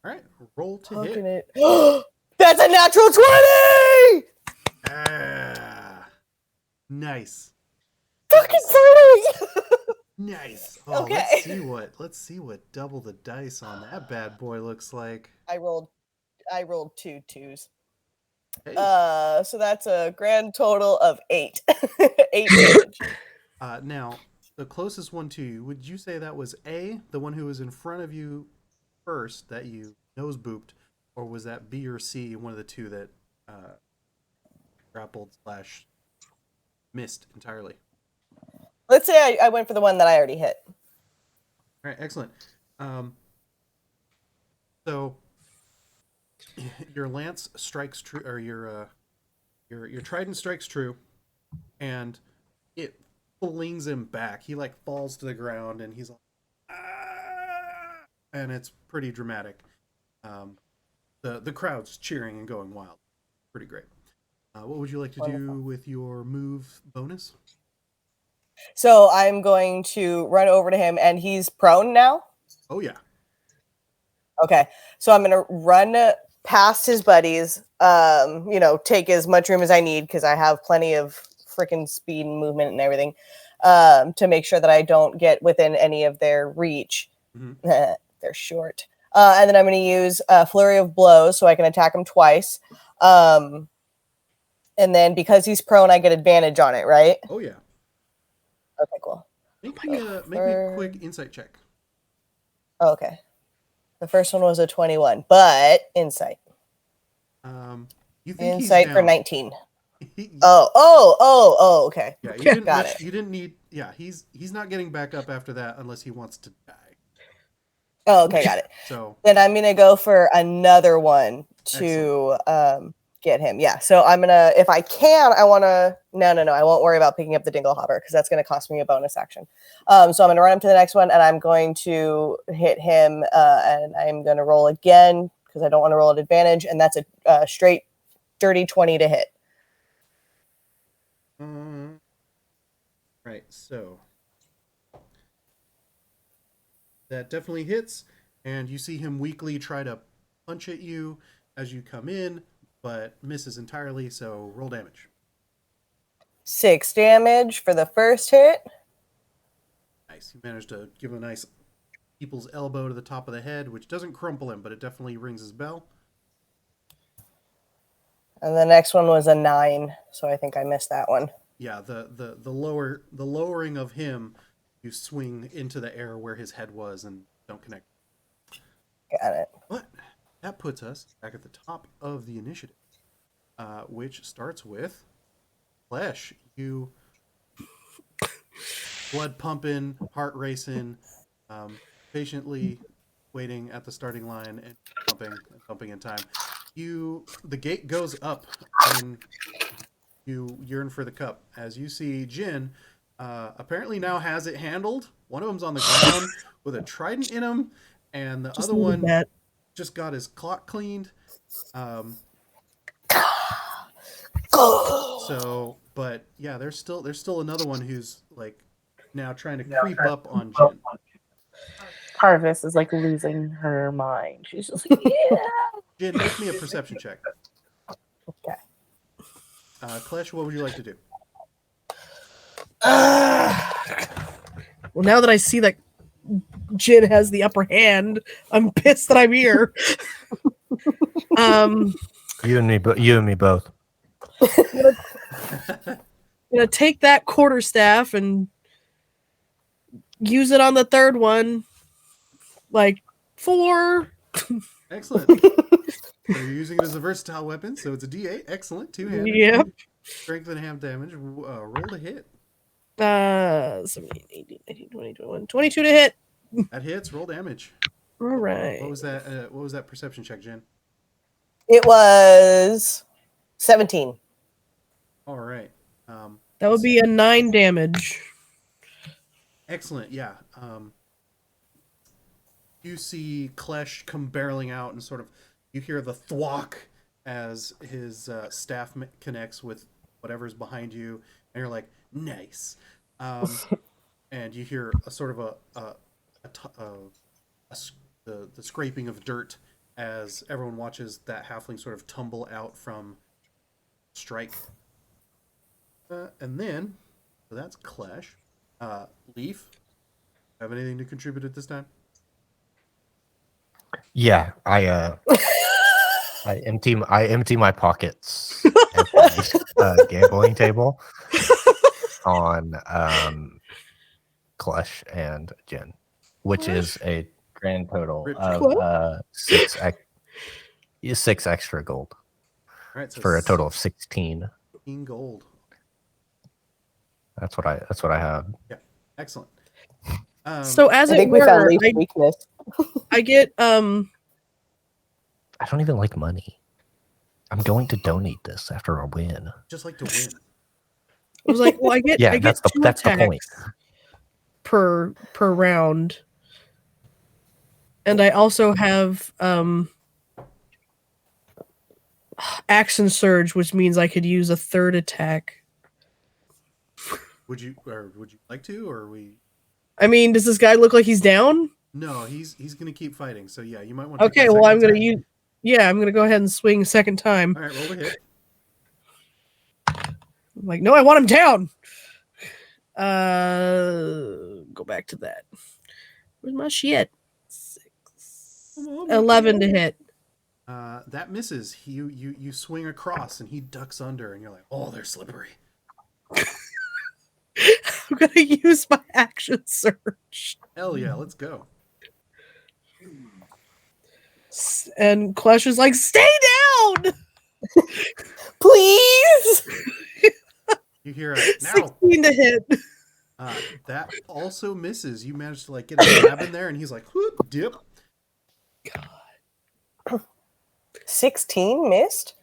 All right, roll to Hooking hit. it. That's a natural 20! Ah, nice. Fucking finally! Nice. Oh, Okay. Let's see what double the dice on that bad boy looks like. I rolled 2 twos. Hey. So that's a grand total of 8. 8 damage. Now, the closest one to you, would you say that was A, the one who was in front of you first, that you nose booped, or was that B or C, one of the two that grappled / missed entirely? Let's say I went for the one that I already hit. All right, excellent. So your lance strikes true, or your trident strikes true, and it flings him back. He like falls to the ground, and he's like, ah! And it's pretty dramatic. The crowd's cheering and going wild. Pretty great. What would you like to do with your move bonus? So I'm going to run over to him, and he's prone now. Oh yeah. Okay, so I'm gonna run past his buddies. Take as much room as I need because I have plenty of freaking speed and movement and everything. To make sure that I don't get within any of their reach. Mm-hmm. They're short. And then I'm going to use a flurry of blows so I can attack him twice. And then because he's prone, I get advantage on it, right? Oh yeah. Okay, cool. Make me a quick insight check. Oh, okay. The first one was a 21, but insight. You think insight he's for down. 19. Oh, okay. Yeah, you didn't Got it. You didn't need. Yeah, he's not getting back up after that unless he wants to die. Oh, okay, got it. So then I'm gonna go for another one to get him. Yeah. So I'm gonna, if I can, I wanna. No. I won't worry about picking up the dingle hopper because that's gonna cost me a bonus action. So I'm gonna run up to the next one and I'm going to hit him. And I'm gonna roll again because I don't want to roll at advantage, and that's a straight dirty 20 to hit. Right, so that definitely hits, and you see him weakly try to punch at you as you come in, but misses entirely, so roll damage. 6 damage for the first hit. Nice. You managed to give him a nice people's elbow to the top of the head, which doesn't crumple him, but it definitely rings his bell. And the next one was a 9, so I think I missed that one. Yeah, the lowering of him, you swing into the air where his head was and don't connect. Got it. But that puts us back at the top of the initiative, which starts with Klesh. You, blood pumping, heart racing, patiently waiting at the starting line and pumping in time. The gate goes up and you yearn for the cup as you see Jin apparently now has it handled. One of them's on the ground with a trident in him, and the other one just got his clock cleaned. So, but yeah, there's still another one who's like now trying to creep up on Jin. Karvis is like losing her mind. She's just like, yeah. Jin, make me a perception check. Okay. Klesh, what would you like to do? Well, now that I see that Jin has the upper hand, I'm pissed that I'm here. You and me both. I'm gonna take that quarterstaff and use it on the third one. Like 4. Excellent. So you're using it as a versatile weapon, so it's a D8. Excellent. 2-handed. Yep. Strength and half damage. Roll to hit. 17, 18, 19, 20, 21, 22 to hit. That hits. Roll damage. All right. What was that? What was that perception check, Jen? It was 17. All right. That would be a 9 damage. Excellent. Yeah. You see Klesh come barreling out, and sort of you hear the thwack as his staff connects with whatever's behind you, and you're like, nice. And you hear a sort of the scraping of dirt as everyone watches that halfling sort of tumble out from strike. And then, so that's Klesh. Leaf, have anything to contribute at this time? Yeah, I empty my pockets at the gambling table on Klesh and Jen, which is a grand total of 6 extra gold. All right, so for a total of 16. 16 gold. That's what I have. Yeah, excellent. So as I it think we were, found Leaf's weakness. I get I don't even like money. I'm going to donate this after a win. Just like to win. I was like, well, I get that's two the point. attacks per round, and I also have action surge, which means I could use a third attack. Would you like to, or are we? I mean, does this guy look like he's down? No, he's gonna keep fighting. So yeah, you might want to. Okay, well, I'm gonna go ahead and swing a second time. All right, roll the hit. I'm like, no, I want him down. Go back to that. Where's my shit? 11 to hit. That misses. You swing across, and he ducks under, and you're like, oh, they're slippery. I'm gonna use my action surge. Hell yeah, let's go. And Klesh is like, stay down, please. You hear a now 16 to hit. that also misses. You managed to like get a stab in there, and he's like, whoop, dip. God. 16 missed?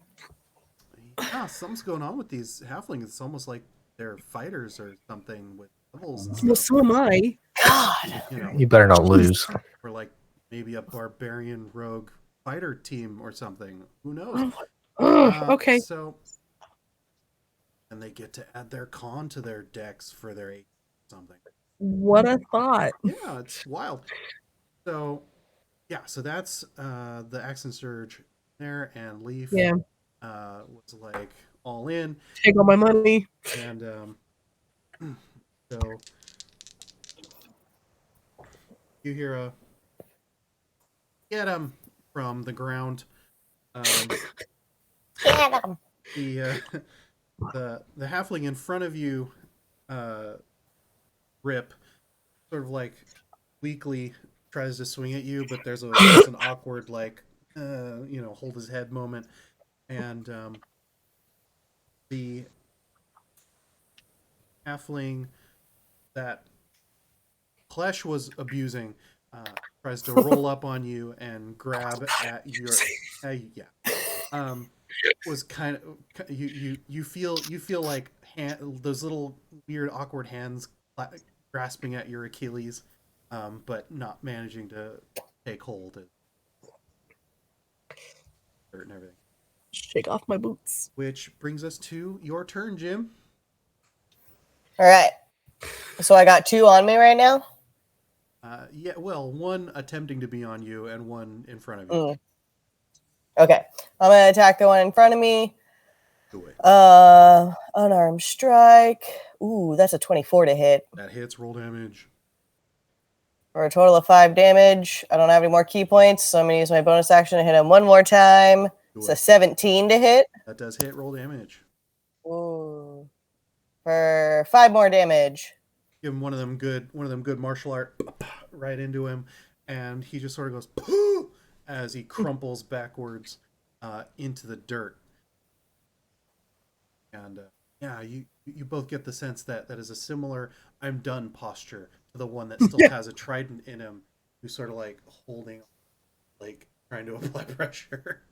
Yeah, something's going on with these halflings. It's almost like they're fighters or something with levels. And Well, stuff. so am I. God. You better not lose. Or like maybe a barbarian rogue fighter team or something. Who knows? Okay. So, and they get to add their con to their decks for their 8 something. What a thought. Yeah, it's wild. So, yeah, so that's the accent surge there, and Leaf was like all in. Take all my money. And so you hear a get him from the ground. Get him. The halfling in front of you, Rip, sort of like weakly tries to swing at you, but there's an awkward like hold his head moment, and the halfling that Klesh was abusing tries to roll up on you and grab at your was kind of you feel like those little weird awkward hands grasping at your Achilles, but not managing to take hold of dirt and everything. Shake off my boots. Which brings us to your turn, Jim. All right. So I got 2 on me right now? Yeah, well, one attempting to be on you and one in front of you. Okay. I'm going to attack the one in front of me. Unarmed strike. Ooh, that's a 24 to hit. That hits, roll damage. For a total of 5 damage. I don't have any more key points, so I'm going to use my bonus action to hit him one more time. It's a 17 to hit. That does hit, roll damage. Ooh. For 5 more damage. Give him one of them good martial art right into him, and he just sort of goes pooh as he crumples backwards into the dirt. And you both get the sense that is a similar "I'm done" posture to the one that still has a trident in him, who's sort of like holding, like trying to apply pressure.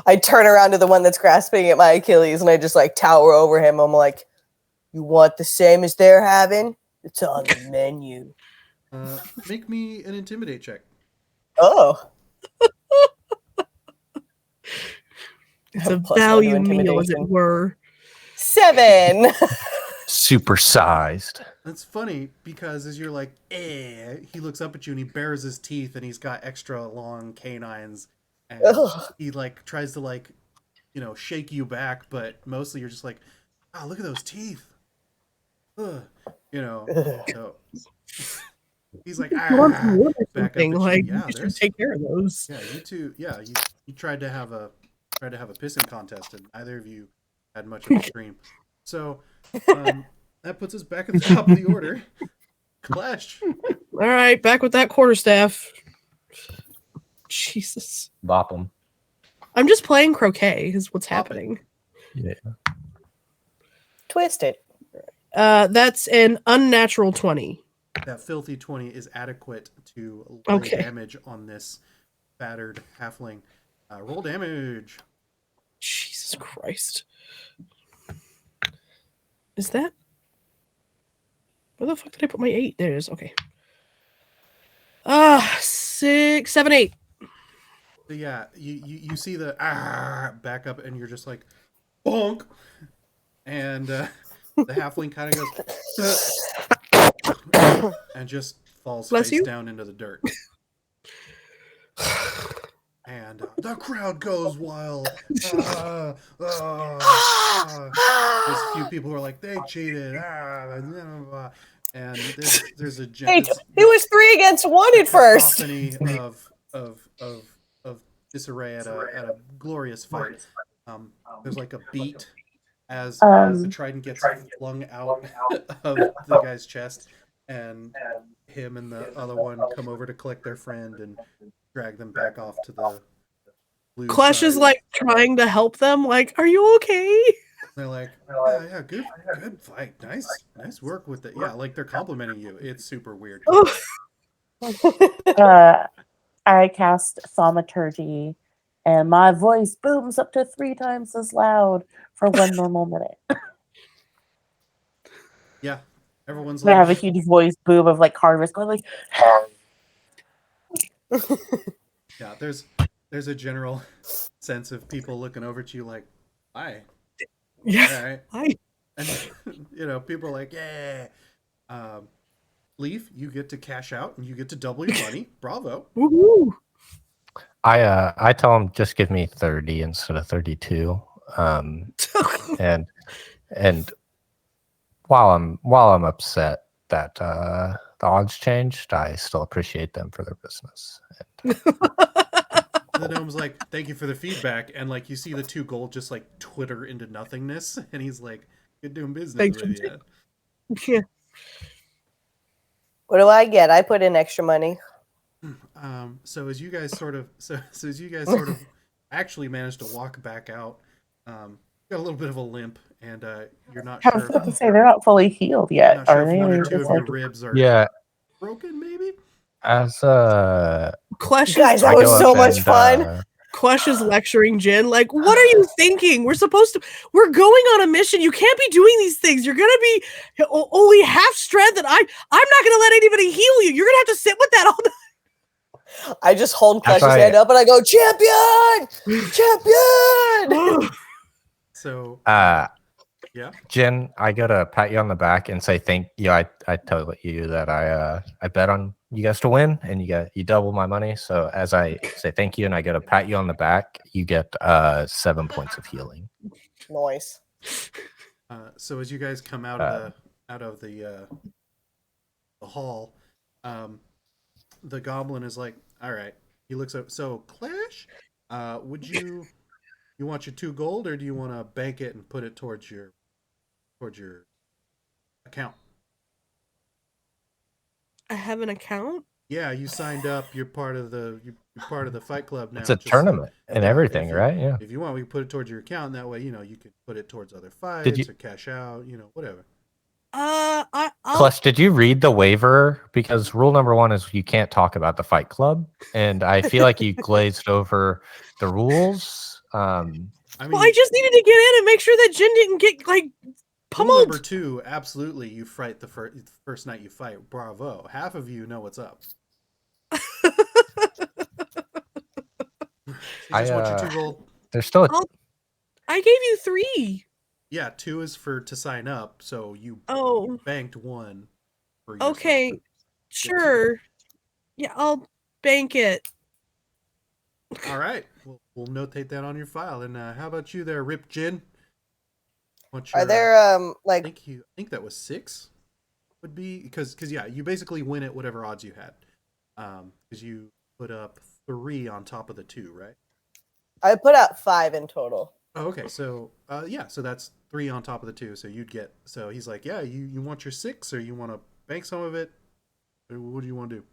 I turn around to the one that's grasping at my Achilles, and I just like tower over him. I'm like, "You want the same as they're having? It's on the menu." Make me an intimidate check. Oh. It's a +1 to value meal, as it intimidation. were. 7. Supersized. That's funny because as you're like, he looks up at you and he bares his teeth and he's got extra long canines and Ugh. he like tries to like, shake you back, but mostly you're just like, look at those teeth. Ugh. So he's like, back up at you. Like, Yeah, you should take care of those. Yeah, you two. Yeah, you tried to have a pissing contest, and neither of you had much of a stream. So that puts us back at the top of the order. Klesh. All right, back with that quarterstaff. Jesus. Bop them. I'm just playing croquet is what's happening. Yeah. Twist it. That's an unnatural 20. That filthy 20 is adequate to lay damage on this battered halfling. Roll damage. Jesus Christ. Is that? Where the fuck did I put my 8? There it is. Okay. 6, 7, 8. So yeah, you see the back up, and you're just like, bonk, and the halfling kind of goes and just falls face down into the dirt. And the crowd goes wild. There's a few people who are like, they cheated. And there's a it was 3 against 1 at first. Of disarray at a glorious fight. There's like a beat as the trident gets flung out of the guy's chest, and him and the other one come over to collect their friend and drag them back off to the blue Klesh is like trying to help them, like, are you okay? They're like, yeah, good fight, nice work with it. Yeah, like they're complimenting you. It's super weird. I cast Thaumaturgy, and my voice booms up to 3 times as loud for 1 normal minute. Yeah, everyone's I like, have a huge voice boom of like Karvis going like. Yeah, there's a general sense of people looking over at you like, hi. Yeah. Right. And people are like, yeah. Leaf, you get to cash out and you get to double your money. Bravo. Woohoo. I tell them just give me 30 instead of 32. And while I'm upset that the odds changed, I still appreciate them for their business. The gnome's like, thank you for the feedback, and like you see the 2 gold just like twitter into nothingness, and he's like, good doing business with you. Yeah. What do I get? I put in extra money. So as you guys sort of actually managed to walk back out, got a little bit of a limp, and you're not I sure. was about to say they're not fully healed yet, Not are sure they? if 1 or Or 2 of just your like- ribs are broken, maybe. As Klesh Guys, that was so much fun. Klesh is lecturing Jin, like, what are you thinking? We're going on a mission. You can't be doing these things. You're gonna be only half strength, and I'm not gonna let anybody heal you. You're gonna have to sit with that all the I just hold Klesh's hand up and I go, champion! Champion! So yeah, Jen, I gotta pat you on the back and say thank you. I tell you that I bet on you guys to win, and you double my money. So as I say thank you, and I gotta pat you on the back, you get 7 points of healing. Nice. So as you guys come out of the hall, the goblin is like, all right. He looks up. So Klesh, would you want your 2 gold, or do you want to bank it and put it towards your account? I have an account? Yeah, you signed up. You're part of the fight club now. It's a tournament and everything, right? Yeah. If you want, we can put it towards your account. And that way, you can put it towards other fights or cash out. Whatever. Klesh, did you read the waiver? Because rule number 1 is you can't talk about the fight club, and I feel like you glazed over the rules. I just needed to get in and make sure that Jin didn't get like Rule number 2, absolutely, you fight the first night you fight. Bravo. Half of you know what's up. Just want your 2 gold. There's still I gave you 3. Yeah, 2 is to sign up, so you banked 1 for yourself. Okay, sure. Yeah, I'll bank it. All right, we'll notate that on your file. And how about you there, Rip Jin? Are there I think that was 6 would be because yeah, you basically win at whatever odds you had. Because you put up 3 on top of the 2, right? I put out 5 in total. Oh, okay. So so that's 3 on top of the 2. So you'd get. So he's like, yeah, you want your 6, or you want to bank some of it? Or what do you want to do?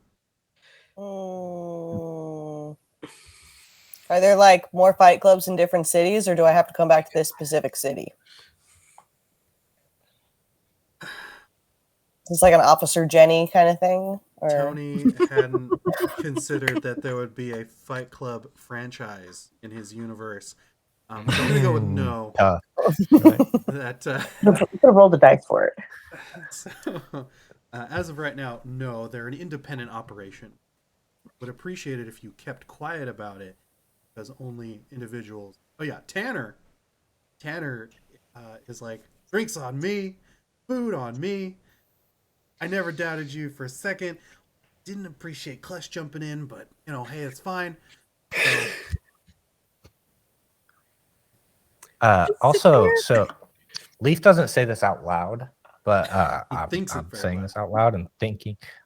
Are there like more fight clubs in different cities, or do I have to come back to this specific city? It's like an Officer Jenny kind of thing. Or... Tony hadn't considered that there would be a Fight Club franchise in his universe. So I'm gonna go with no. That you could roll the dice for it. So, as of right now, no. They're an independent operation. Would appreciate it if you kept quiet about it, because only individuals. Oh yeah, Tanner. Tanner is like, drinks on me, food on me. I never doubted you for a second. Didn't appreciate Klesh jumping in, but hey, it's fine. Also, so Leaf doesn't say this out loud, but I'm saying this out loud and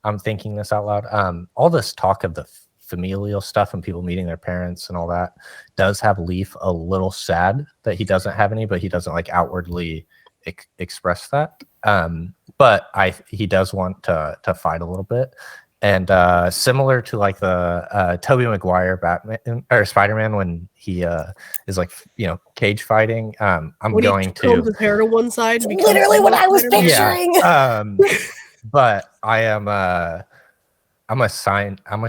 I'm thinking this out loud. All this talk of the familial stuff and people meeting their parents and all that does have Leaf a little sad that he doesn't have any, but he doesn't like outwardly express that. But he does want to fight a little bit. And similar to like the Tobey Maguire Batman or Spider-Man when he is like cage fighting, I'm going to his hair to one side. Literally what I was picturing. Yeah, but I'm gonna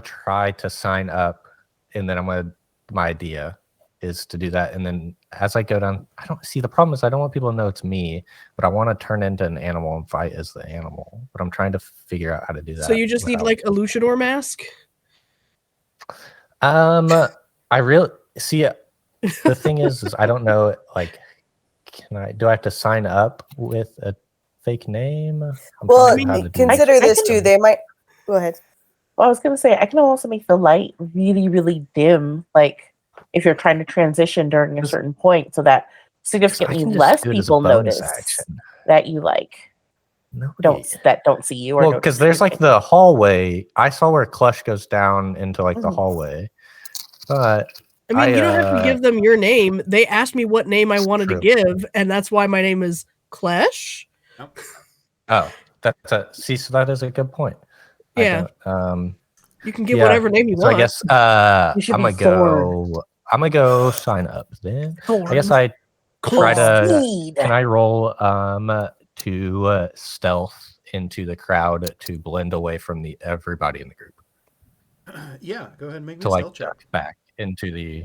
try to sign up, and then my idea is to do that, and then as I go down, I don't see the problem is I don't want people to know it's me, but I want to turn into an animal and fight as the animal. But I'm trying to figure out how to do that. So you just need like a luchador mask. I really see it. The thing is I don't know. Like, do I have to sign up with a fake name? Well, consider this too. They might go ahead. Well, I was gonna say I can also make the light really, really dim, like if you're trying to transition during a certain point, so that significantly less people notice that you don't see you. Well, because there's like the hallway. I saw where Klesh goes down into like the hallway, but I mean, you don't have to give them your name. They asked me what name I wanted to give, and that's why my name is Klesh. Oh, so that is a good point. Yeah. You can give whatever name you want. I guess I'm gonna go sign up then. I guess I try to. Can I roll to stealth into the crowd to blend away from everybody in the group? Yeah, go ahead and make me to stealth check. Back into the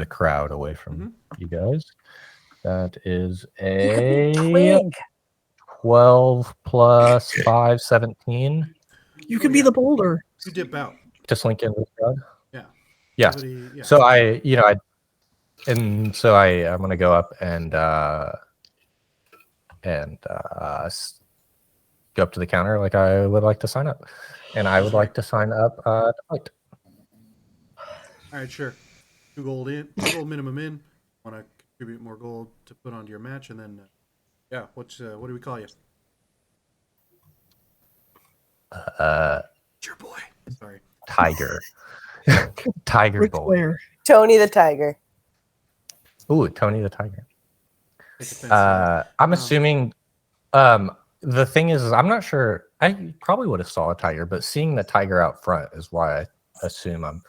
crowd away from you guys. That is a 12 plus 5, 17. You could be the boulder. You dip out. To slink into the crowd. Yeah. So I'm gonna go up and go up to the counter like I would like to sign up, and I would like to sign up to fight. All right, sure. 2 gold minimum in. Want to contribute more gold to put onto your match, and then what do we call you? Your boy. Sorry. Tiger. Tiger boy. Tony the Tiger. Ooh, Tony the Tiger. I'm assuming the thing is I'm not sure. I probably would have saw a tiger, but seeing the tiger out front is why I assume I'm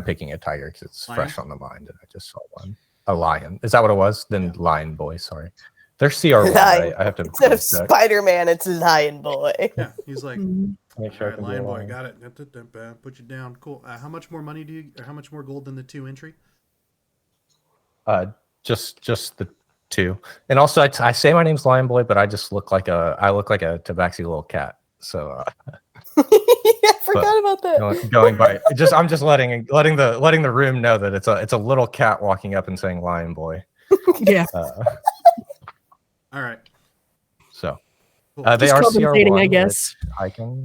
picking a tiger, because it's fresh on the mind and I just saw one. A lion. Is that what it was? Then Lion Boy, sorry. They're CR1, right? I have to instead of Spider-Man, it's Lion Boy. Yeah, he's like Lion Boy, got it. Put you down. Cool. How much more money how much more gold than the 2 entry? Just the too. And also, I say my name's Lion Boy, but I just look like a tabaxi little cat. So I forgot about that. Going by, I'm just letting the room know that it's a little cat walking up and saying Lion Boy. Yeah. All right. So Cool. they are compensating, CR1, I guess.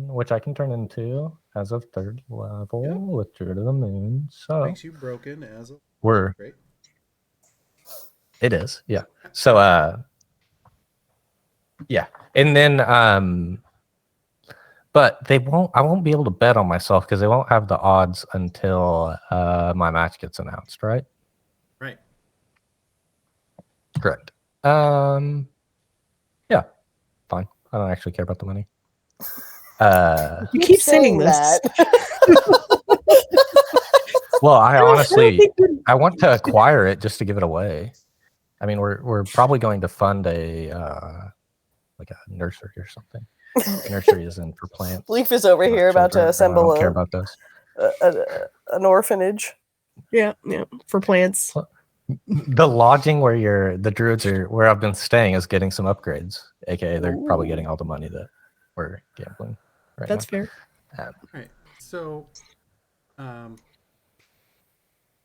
which I can turn into as of 3rd level with Druid of the Moon. So Makes you broken as a great. It is, yeah. So yeah, and then but I won't be able to bet on myself because they won't have the odds until my match gets announced, right? Right. Correct. Yeah, fine. I don't actually care about the money. You keep saying this. that. Well, I want to acquire it just to give it away. I mean, we're probably going to fund a like a nursery or something. Nursery is in for plants. Leaf is over here about to assemble I don't care about those. An orphanage. Yeah, for plants. The lodging where the druids are, where I've been staying, is getting some upgrades. AKA, they're probably getting all the money that we're gambling right That's now. fair. Right. So,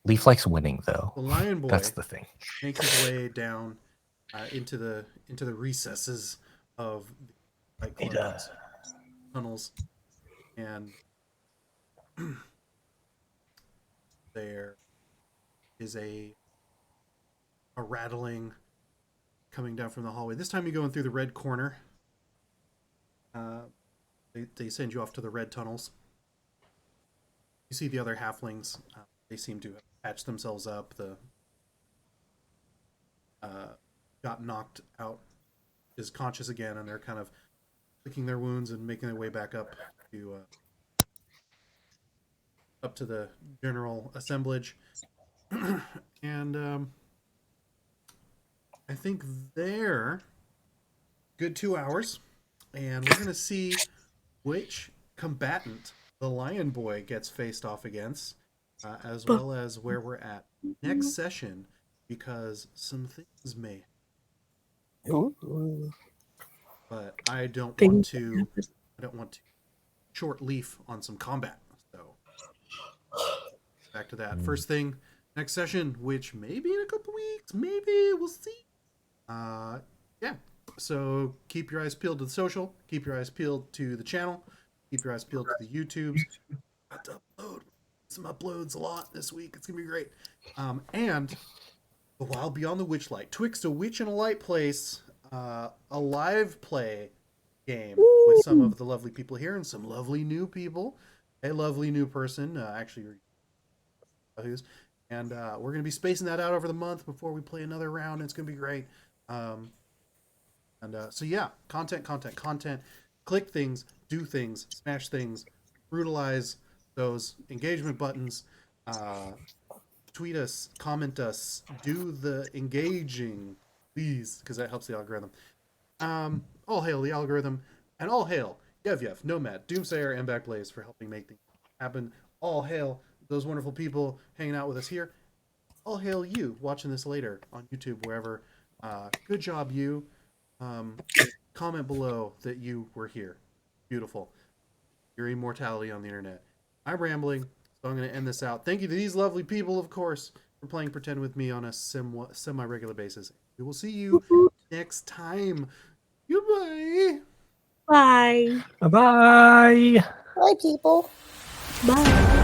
Leaf likes winning, though. the Lion Boy That's the thing. makes his way down into the recesses of the Clubhouse tunnels, and there is a rattling coming down from the hallway. This time you're going through the red corner. They send you off to the red tunnels. You see the other halflings. They seem to have patched themselves up. Got knocked out, is conscious again, and they're kind of licking their wounds and making their way back up to the general assemblage. And I think they're good 2 hours, and we're going to see which combatant the Lion Boy gets faced off against, as well as where we're at next session, because some things may. Ooh. But I don't want to short Leaf on some combat. So back to that. First thing, next session, which maybe in a couple weeks, maybe we'll see. Yeah. So keep your eyes peeled to the social. Keep your eyes peeled to the channel. Keep your eyes peeled to the YouTubes. Got to upload some uploads a lot this week. It's gonna be great. And The Wild Beyond the Witchlight, Twixt a Witch and a Light Place, a live play game with some of the lovely people here and some lovely new people. A lovely new person, actually, who's, and we're gonna be spacing that out over the month before we play another round. It's gonna be great. So yeah, content. Click things, do things, smash things, brutalize those engagement buttons. Tweet us, comment us, do the engaging, please, because that helps the algorithm. All hail the algorithm, and all hail Yev, Nomad, Doomsayer, and BACKBLAZE for helping make things happen. All hail those wonderful people hanging out with us here. All hail you watching this later on YouTube, wherever. Good job, you. Comment below that you were here. Beautiful. Your immortality on the internet. I'm rambling, so I'm going to end this out. Thank you to these lovely people, of course, for playing pretend with me on a semi-regular basis. We will see you next time. Goodbye. Bye. Bye. Bye, people. Bye.